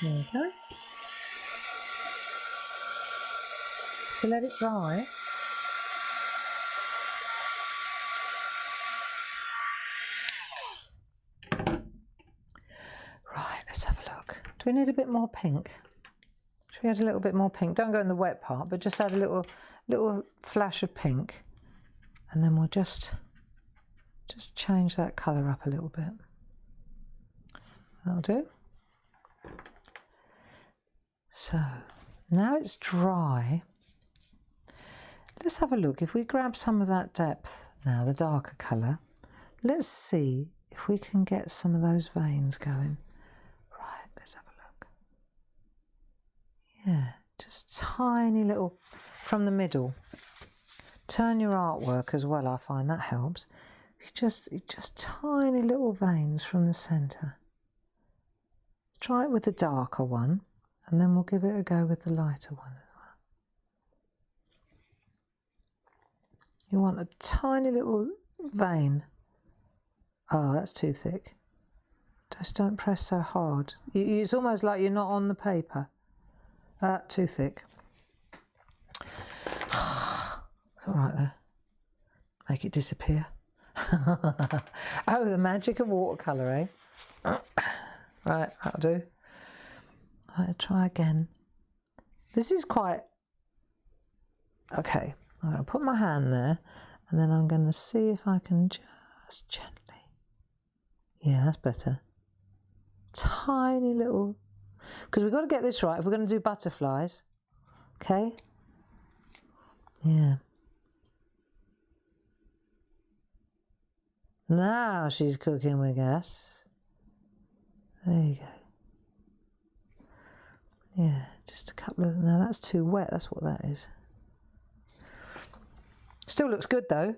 There we go. To let it dry. Right, let's have a look. Do we need a bit more pink? Should we add a little bit more pink? Don't go in the wet part, but just add a little flash of pink. And then we'll just change that colour up a little bit. That'll do. So, now it's dry. Let's have a look. If we grab some of that depth now, the darker colour, let's see if we can get some of those veins going. Right, let's have a look. Yeah, just tiny little from the middle. Turn your artwork as well, I find that helps. Just tiny little veins from the centre. Try it with the darker one, and then we'll give it a go with the lighter one as well. You want a tiny little vein. Oh, that's too thick. Just don't press so hard. It's almost like you're not on the paper. Too thick. All right there. Make it disappear. Oh, the magic of watercolour, eh? Right, that'll do. I'll try again. This is quite... Okay, I'm going to put my hand there, and then I'm going to see if I can just gently... Yeah, that's better. Tiny little... Because we've got to get this right if we're going to do butterflies. Okay? Yeah. Now she's cooking with gas. There you go. Yeah, just a couple of... No, that's too wet. That's what that is. Still looks good, though.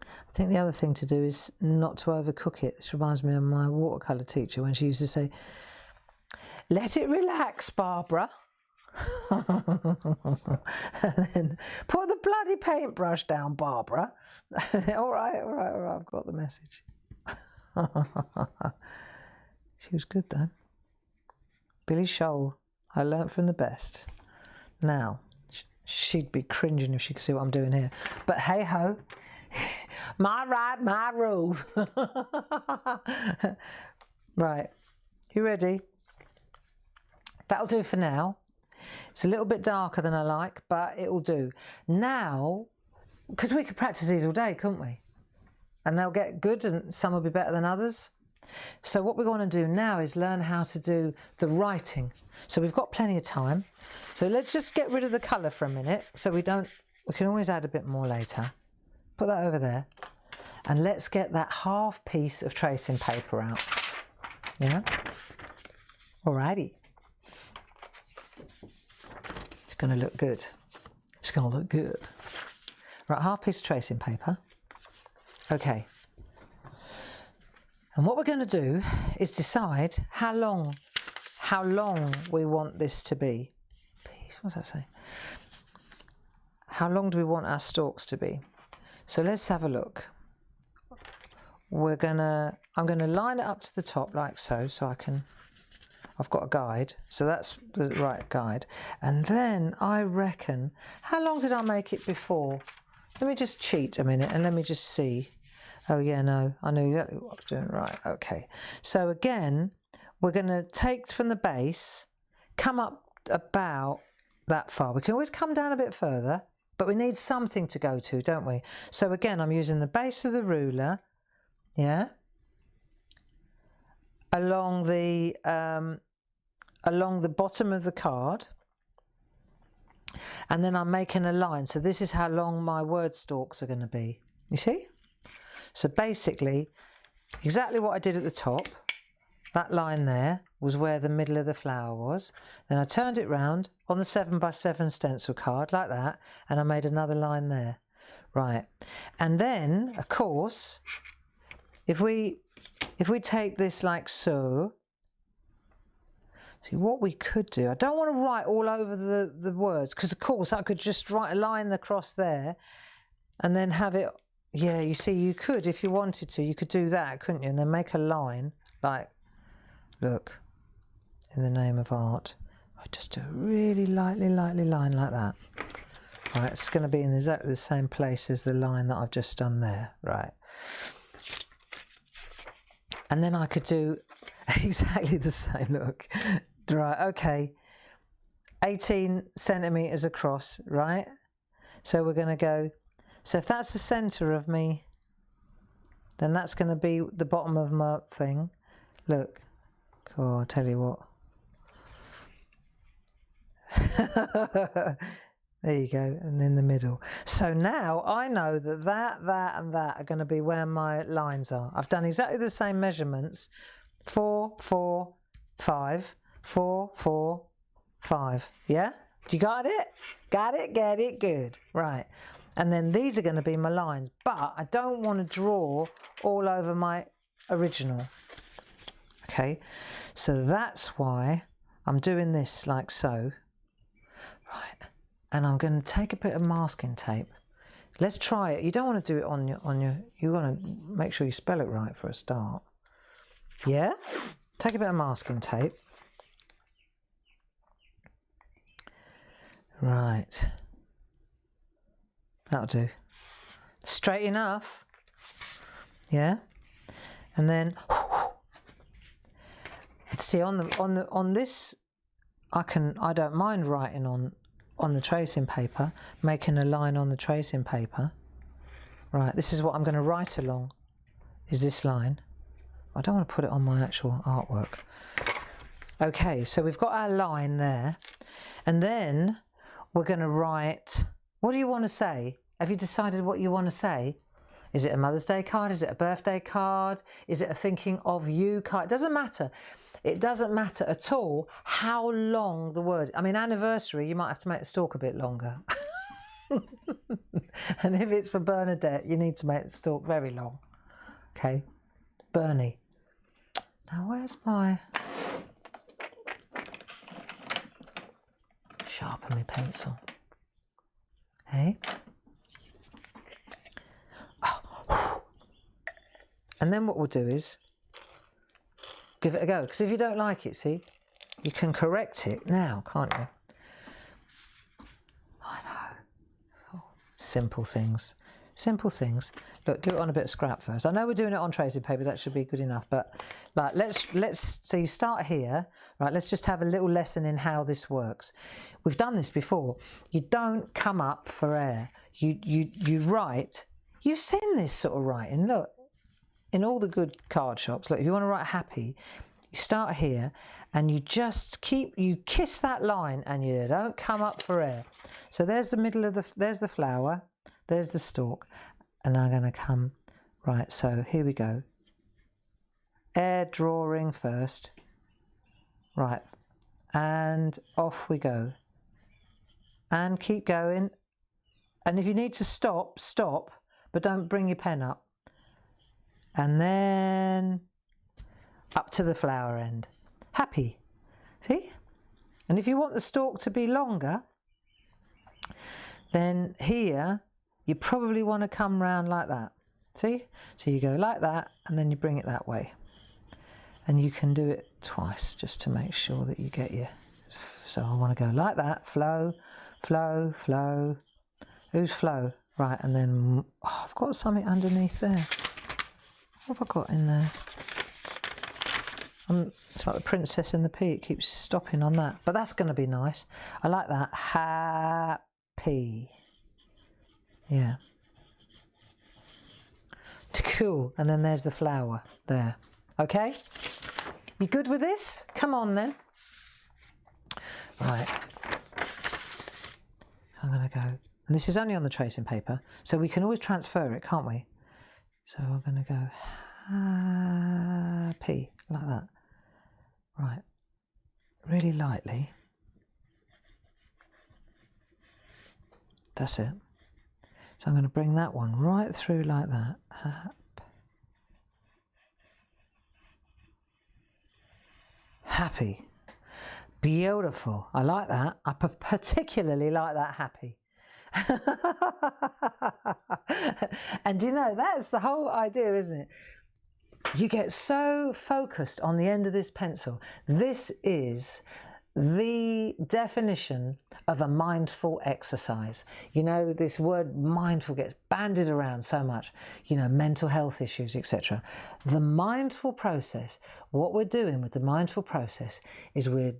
I think the other thing to do is not to overcook it. This reminds me of my watercolour teacher when she used to say, "Let it relax, Barbara." And then, "Put the bloody paintbrush down, Barbara." All right, I've got the message. She was good though. Billy Shoal, I learnt from the best. Now, she'd be cringing if she could see what I'm doing here. But hey ho, my right, my rules. Right, you ready? That'll do for now. It's a little bit darker than I like, but it'll do. Now, because we could practice these all day, couldn't we? And they'll get good and some will be better than others. So what we want to do now is learn how to do the writing. So we've got plenty of time. So let's just get rid of the colour for a minute so we can always add a bit more later. Put that over there. And let's get that half piece of tracing paper out. Yeah? Alrighty. It's going to look good. It's going to look good. Right, half piece of tracing paper. Okay. And what we're going to do is decide how long we want this to be. What's that say? How long do we want our stalks to be? So let's have a look. I'm going to line it up to the top like so I've got a guide. So that's the right guide. And then I reckon, how long did I make it before? Let me just cheat a minute and let me just see. Oh yeah, no, I knew exactly what I was doing. Right, okay. So again, we're going to take from the base, come up about that far. We can always come down a bit further, but we need something to go to, don't we? So again, I'm using the base of the ruler, yeah, along the bottom of the card. And then I'm making a line. So this is how long my word stalks are going to be. You see? So basically, exactly what I did at the top, that line there was where the middle of the flower was. Then I turned it round on the 7x7 stencil card like that, and I made another line there. Right. And then, of course, if we take this like so, see what we could do. I don't want to write all over the words because, of course, I could just write a line across there and then have it. Yeah, you see, you could, if you wanted to, you could do that, couldn't you? And then make a line like Look, in the name of art, I just do a really lightly line like that. Right, it's going to be in exactly the same place as the line that I've just done there. Right. And then I could do exactly the same, look. Right, okay. 18 centimetres across, right? So we're going to go, so if that's the centre of me, then that's going to be the bottom of my thing. Look, oh, I'll tell you what. There you go, and in the middle. So now I know that that and that are going to be where my lines are. I've done exactly the same measurements. 4, 4, 5, 4, 4, 5. Yeah? You got it? Got it? Get it? Good. Right. And then these are going to be my lines. But I don't want to draw all over my original. Okay? So that's why I'm doing this like so. Right. And I'm going to take a bit of masking tape. Let's try it. You don't want to do it on your, you want to make sure you spell it right for a start. Yeah? Take a bit of masking tape. Right. That'll do. Straight enough. Yeah? And then see on this I don't mind writing on the tracing paper, making a line on the tracing paper. Right, this is what I'm going to write along, is this line. I don't want to put it on my actual artwork. Okay, so we've got our line there, and then we're going to write, what do you want to say? Have you decided what you want to say? Is it a Mother's Day card? Is it a birthday card? Is it a thinking of you card? It doesn't matter. It doesn't matter at all how long the word. I mean, anniversary, you might have to make the stalk a bit longer. And if it's for Bernadette, you need to make the stalk very long. Okay, Bernie. Now, where's my sharpen my pencil? Hey. Oh. And then what we'll do is give it a go, because if you don't like it, see, you can correct it now, can't you? I know. Oh, simple things. Simple things. Look, do it on a bit of scrap first. I know we're doing it on tracing paper, that should be good enough, but like let's so you start here, right? Let's just have a little lesson in how this works. We've done this before. You don't come up for air. You write. You've seen this sort of writing, look. In all the good card shops, look, if you want to write happy, you start here and you just you kiss that line and you don't come up for air. So there's the middle of there's the flower, there's the stalk, and I'm going to come, right, so here we go. Air drawing first, right, and off we go. And keep going. And if you need to stop, stop, but don't bring your pen up. And then up to the flower end. Happy. See? And if you want the stalk to be longer, then here you probably want to come round like that. See? So you go like that and then you bring it that way. And you can do it twice just to make sure that you get your... So I want to go like that. Flow, flow, flow. Who's flow? Right, and then I've got something underneath there. What have I got in there? It's like the Princess and the Pea. It keeps stopping on that. But that's going to be nice. I like that. Happy. Yeah. Cool. And then there's the flower there. Okay? You good with this? Come on then. Right. So I'm going to go. And this is only on the tracing paper. So we can always transfer it, can't we? So I'm going to go happy, like that. Right, really lightly. That's it. So I'm going to bring that one right through like that. Happy. Beautiful. I like that. I particularly like that happy. And you know, that's the whole idea, isn't it? You get so focused on the end of this pencil. This is the definition of a mindful exercise. You know, this word mindful gets bandied around so much, you know, mental health issues, etc. The mindful process, what we're doing with the mindful process is we're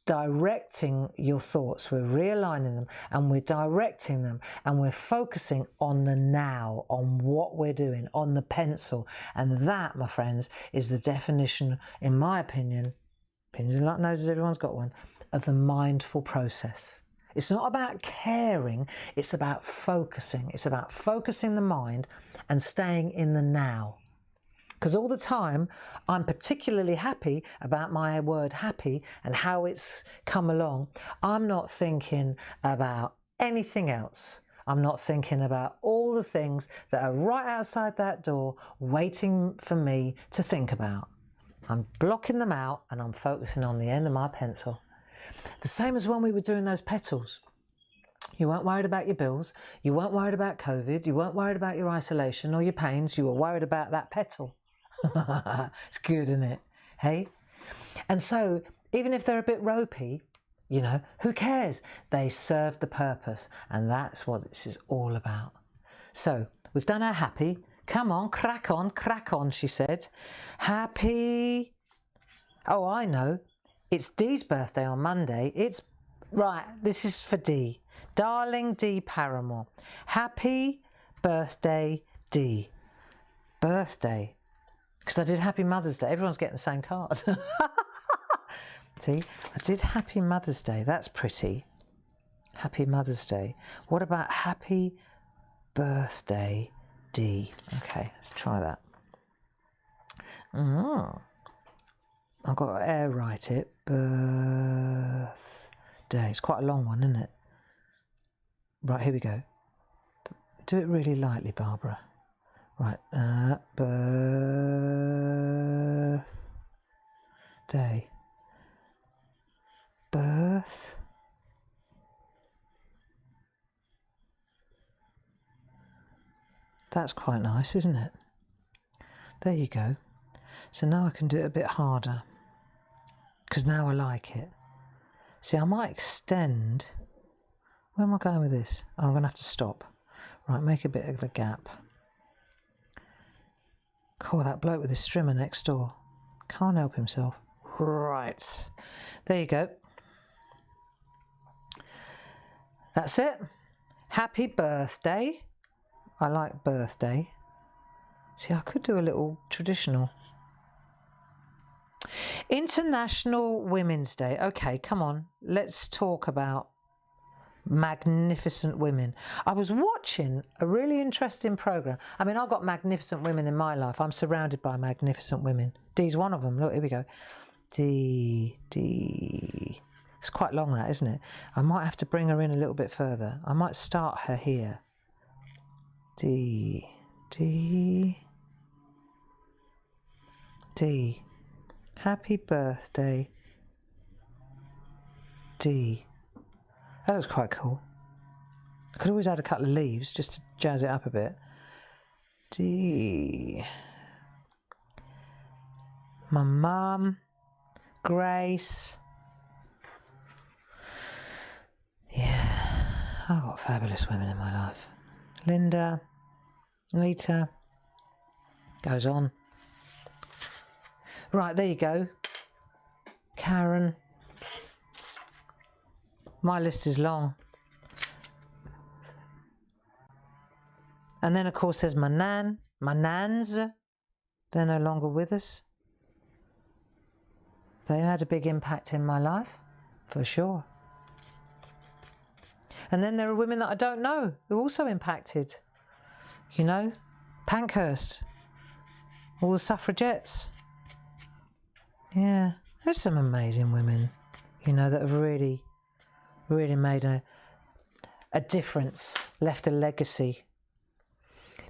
directing your thoughts, we're realigning them, and we're directing them, and we're focusing on the now, on what we're doing, on the pencil. And that, my friends, is the definition, in my opinion, opinions like noses, everyone's got one, of the mindful process. It's not about caring, it's about focusing. It's about focusing the mind and staying in the now. Because all the time, I'm particularly happy about my word happy and how it's come along. I'm not thinking about anything else. I'm not thinking about all the things that are right outside that door waiting for me to think about. I'm blocking them out and I'm focusing on the end of my pencil. The same as when we were doing those petals. You weren't worried about your bills. You weren't worried about COVID. You weren't worried about your isolation or your pains. You were worried about that petal. It's good, isn't it? Hey? And so, even if they're a bit ropey, you know, who cares? They serve the purpose. And that's what this is all about. So, we've done our happy. Come on, crack on, she said. Happy. Oh, I know. It's Dee's birthday on Monday. It's, right, this is for Dee. Darling Dee Paramore. Happy birthday, Dee. Birthday. Because I did Happy Mother's Day. Everyone's getting the same card. See, I did Happy Mother's Day. That's pretty. Happy Mother's Day. What about Happy Birthday, Dee? Okay, let's try that. I've got to air write it. Birthday. It's quite a long one, isn't it? Right, here we go. Do it really lightly, Barbara. Right, birthday. Birth. That's quite nice, isn't it? There you go. So now I can do it a bit harder. Because now I like it. See, I might extend. Where am I going with this? Oh, I'm going to have to stop. Right, make a bit of a gap. Cool, that bloke with his strimmer next door. Can't help himself. Right. There you go. That's it. Happy birthday. I like birthday. See, I could do a little traditional. International Women's Day. Okay, come on. Let's talk about magnificent women. I was watching a really interesting program. I mean, I've got magnificent women in my life. I'm surrounded by magnificent women. Dee's one of them. Look, here we go. Dee. It's quite long, that, isn't it? I might have to bring her in a little bit further. I might start her here. Dee. Happy birthday, Dee. That looks quite cool. I could always add a couple of leaves just to jazz it up a bit. Dee. My mum, Grace. Yeah, I've got fabulous women in my life. Linda, Lita, goes on. Right, there you go. Karen. My list is long. And then, of course, there's my nan, my nans. They're no longer with us. They had a big impact in my life, for sure. And then there are women that I don't know who also impacted. You know, Pankhurst, all the suffragettes. Yeah, there's some amazing women, you know, that have really made a difference, left a legacy.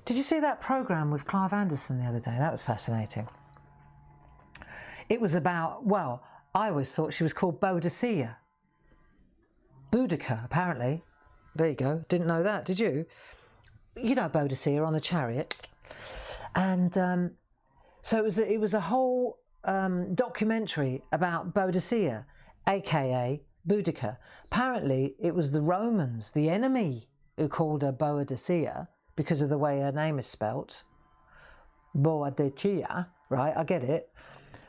Did you see that programme with Clive Anderson the other day? That was fascinating. It was about, well, I always thought she was called Boadicea. Boudica, apparently. There you go. Didn't know that, did you? You know Boadicea on the chariot. And So it was a whole documentary about Boadicea, aka Boudica. Apparently it was the Romans, the enemy, who called her Boadicea because of the way her name is spelt. Boadicea, right? I get it.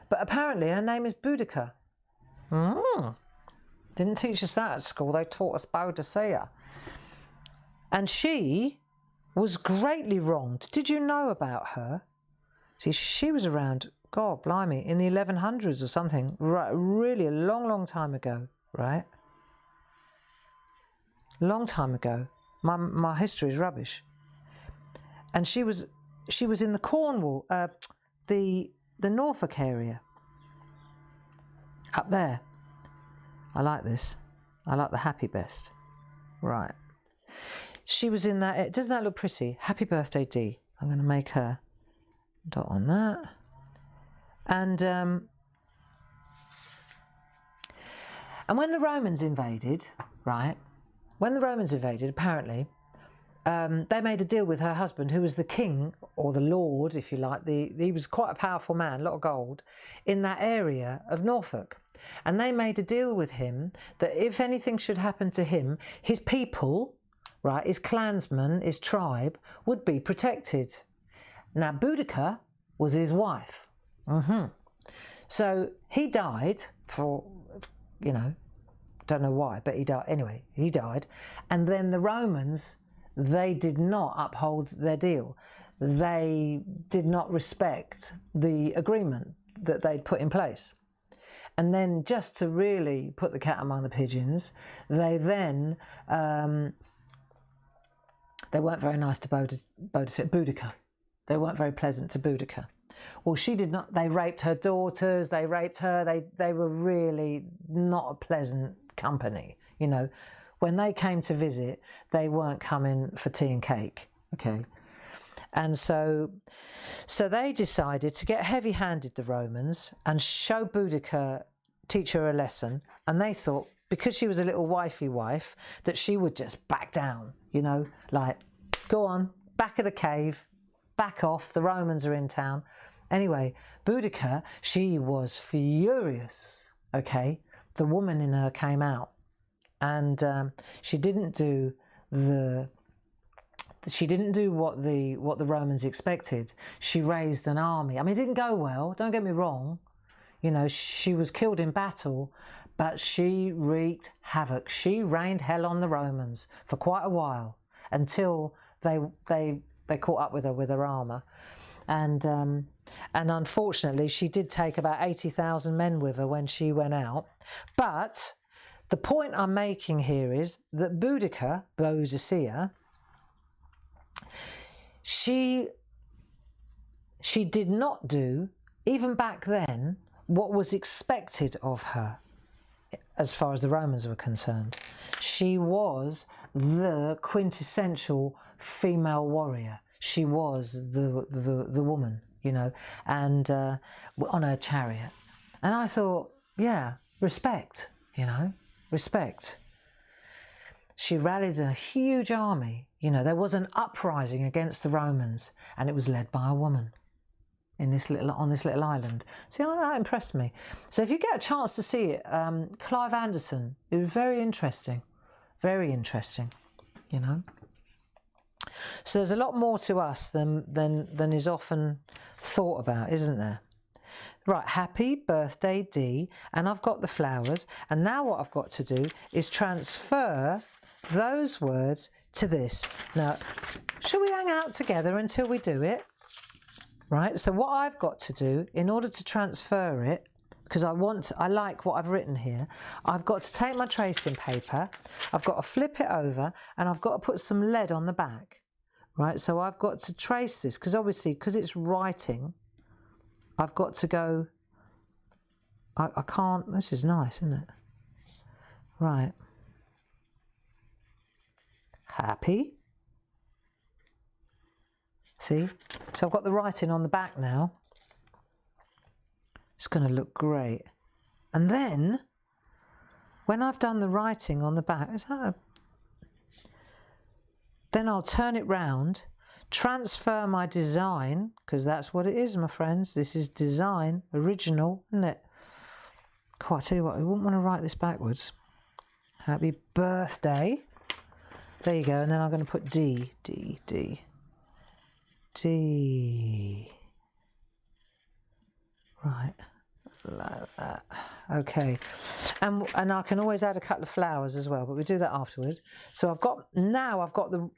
But apparently her name is Boudica. Didn't teach us that at school. They taught us Boadicea. And she was greatly wronged. Did you know about her? See, she was around, God blimey, in the 1100s or something. Right, really a long, long time ago, right? Long time ago. My history is rubbish. And she was in the Cornwall, the Norfolk area. Up there. I like this. I like the happy best. Right. She was in that. Doesn't that look pretty? Happy birthday, Dee. I'm going to make her dot on that. And when the Romans invaded, right? When the Romans invaded, apparently, they made a deal with her husband, who was the king, or the lord, if you like. He was quite a powerful man, a lot of gold, in that area of Norfolk. And they made a deal with him that if anything should happen to him, his people, right, his clansmen, his tribe, would be protected. Now, Boudica was his wife. So he died for, you know, don't know why, but he died. Anyway, he died. And then the Romans, they did not uphold their deal. They did not respect the agreement that they'd put in place. And then, just to really put the cat among the pigeons, they then, they weren't very nice to Boudica. They weren't very pleasant to Boudica. Well, she did not, they raped her daughters, they raped her, they were really not a pleasant company, you know. When they came to visit, they weren't coming for tea and cake, okay? And so they decided to get heavy-handed, the Romans, and show Boudica, teach her a lesson. And they thought, because she was a little wifey wife, that she would just back down, you know, like, go on, back of the cave, back off, the Romans are in town. Anyway, Boudica, she was furious, okay? The woman in her came out, and she didn't do what the Romans expected. She raised an army. I mean, it didn't go well, don't get me wrong. You know, she was killed in battle, but she wreaked havoc. She rained hell on the Romans for quite a while, until they caught up with her with her armour. And unfortunately, she did take about 80,000 men with her when she went out. But the point I'm making here is that Boadicea, she did not do, even back then, what was expected of her as far as the Romans were concerned. She was the quintessential female warrior. She was the woman, you know, and on her chariot. And I thought, yeah, respect, you know, respect. She rallied a huge army. You know, there was an uprising against the Romans, and it was led by a woman on this little island. See, that impressed me. So if you get a chance to see it, Clive Anderson, it was very interesting, you know. So there's a lot more to us than is often thought about, isn't there? Right, happy birthday, Dee, and I've got the flowers, and now what I've got to do is transfer those words to this. Now, shall we hang out together until we do it? Right, so what I've got to do in order to transfer it, because I like what I've written here, I've got to take my tracing paper, I've got to flip it over, and I've got to put some lead on the back. Right, so I've got to trace this, because obviously, because it's writing, I've got to go, I can't, this is nice, isn't it? Right. Happy. See? So I've got the writing on the back now. It's going to look great. And then, when I've done the writing on the back, then I'll turn it round transfer my design, because that's what it is, my friends. This is design, original, isn't it? Cool, I tell you what, I wouldn't want to write this backwards. Happy birthday. There you go, and then I'm going to put D, D, D, D. Right, like that. Okay, and I can always add a couple of flowers as well, but we do that afterwards. So I've got the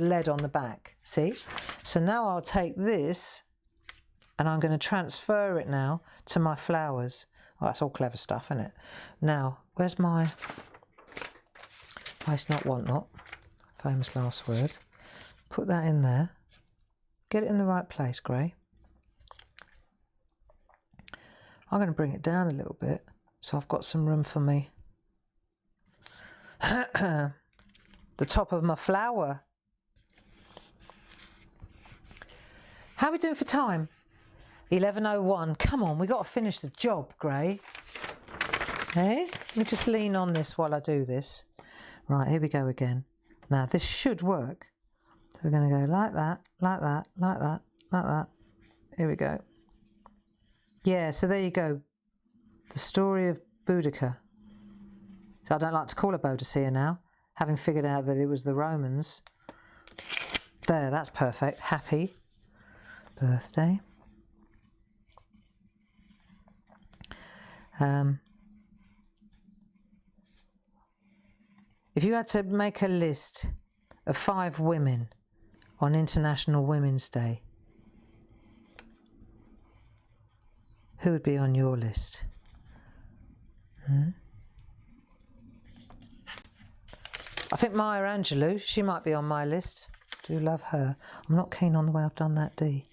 lead on the back. See? So now I'll take this, and I'm going to transfer it now to my flowers. Oh, that's all clever stuff, isn't it? Now, where's my waste not, want not? Famous last word. Put that in there. Get it in the right place, Gray. I'm going to bring it down a little bit so I've got some room for me. The top of my flower. How are we doing for time? 11:01. Come on, we've got to finish the job, Gray. Hey, let me just lean on this while I do this. Right, here we go again. Now, this should work. So we're going to go like that, like that, like that, like that. Here we go. Yeah, so there you go. The story of Boudica. So I don't like to call her Boadicea now, having figured out that it was the Romans. There, that's perfect. Happy birthday. If you had to make a list of 5 women on International Women's Day, who would be on your list? I think Maya Angelou, she might be on my list. Do love her. I'm not keen on the way I've done that D.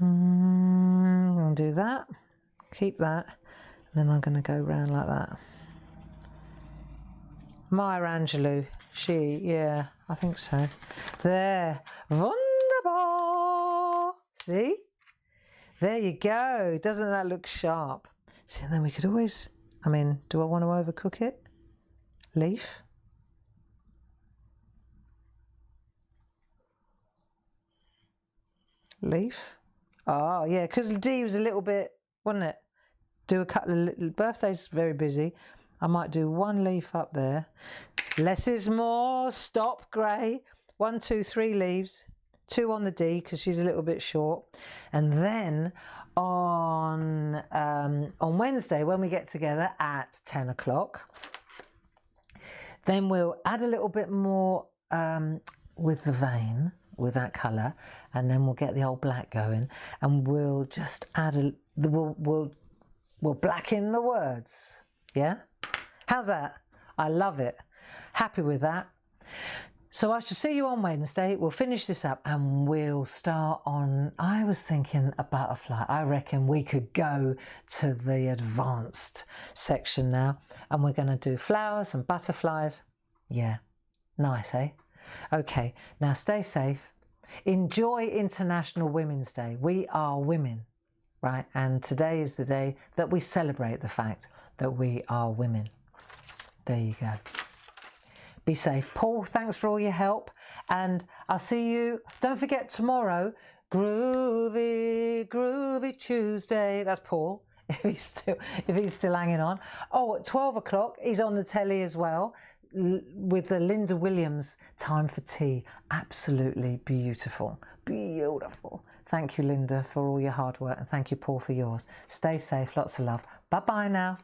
I'm going to do that. Keep that. And then I'm going to go round like that. Maya Angelou, yeah, I think so. There. Wunderbar. See? There you go. Doesn't that look sharp? See, and then we could always, I mean, do I want to overcook it? Leaf. Leaf. Oh, yeah, because D was a little bit, wasn't it? Do a couple of little, birthday's very busy. I might do 1 leaf up there. Less is more. Stop, Gray. 1, 2, 3 leaves. 2 on the D because she's a little bit short. And then on Wednesday, when we get together at 10 o'clock, then we'll add a little bit more with the vein, with that colour, and then we'll get the old black going, and we'll just add we'll blacken the words. Yeah? How's that? I love it. Happy with that. So I shall see you on Wednesday. We'll finish this up and we'll start on, I was thinking a butterfly. I reckon we could go to the advanced section now, and we're going to do flowers and butterflies. Yeah, nice, eh? Okay, now stay safe. Enjoy International Women's Day. We are women, right? And today is the day that we celebrate the fact that we are women. There you go. Be safe. Paul, thanks for all your help, and I'll see you. Don't forget tomorrow, Groovy Tuesday. That's Paul, if he's still hanging on. Oh, at 12 o'clock, he's on the telly as well with the Linda Williams Time for Tea. Absolutely beautiful, beautiful. Thank you, Linda, for all your hard work, and thank you, Paul, for yours. Stay safe. Lots of love. Bye bye now.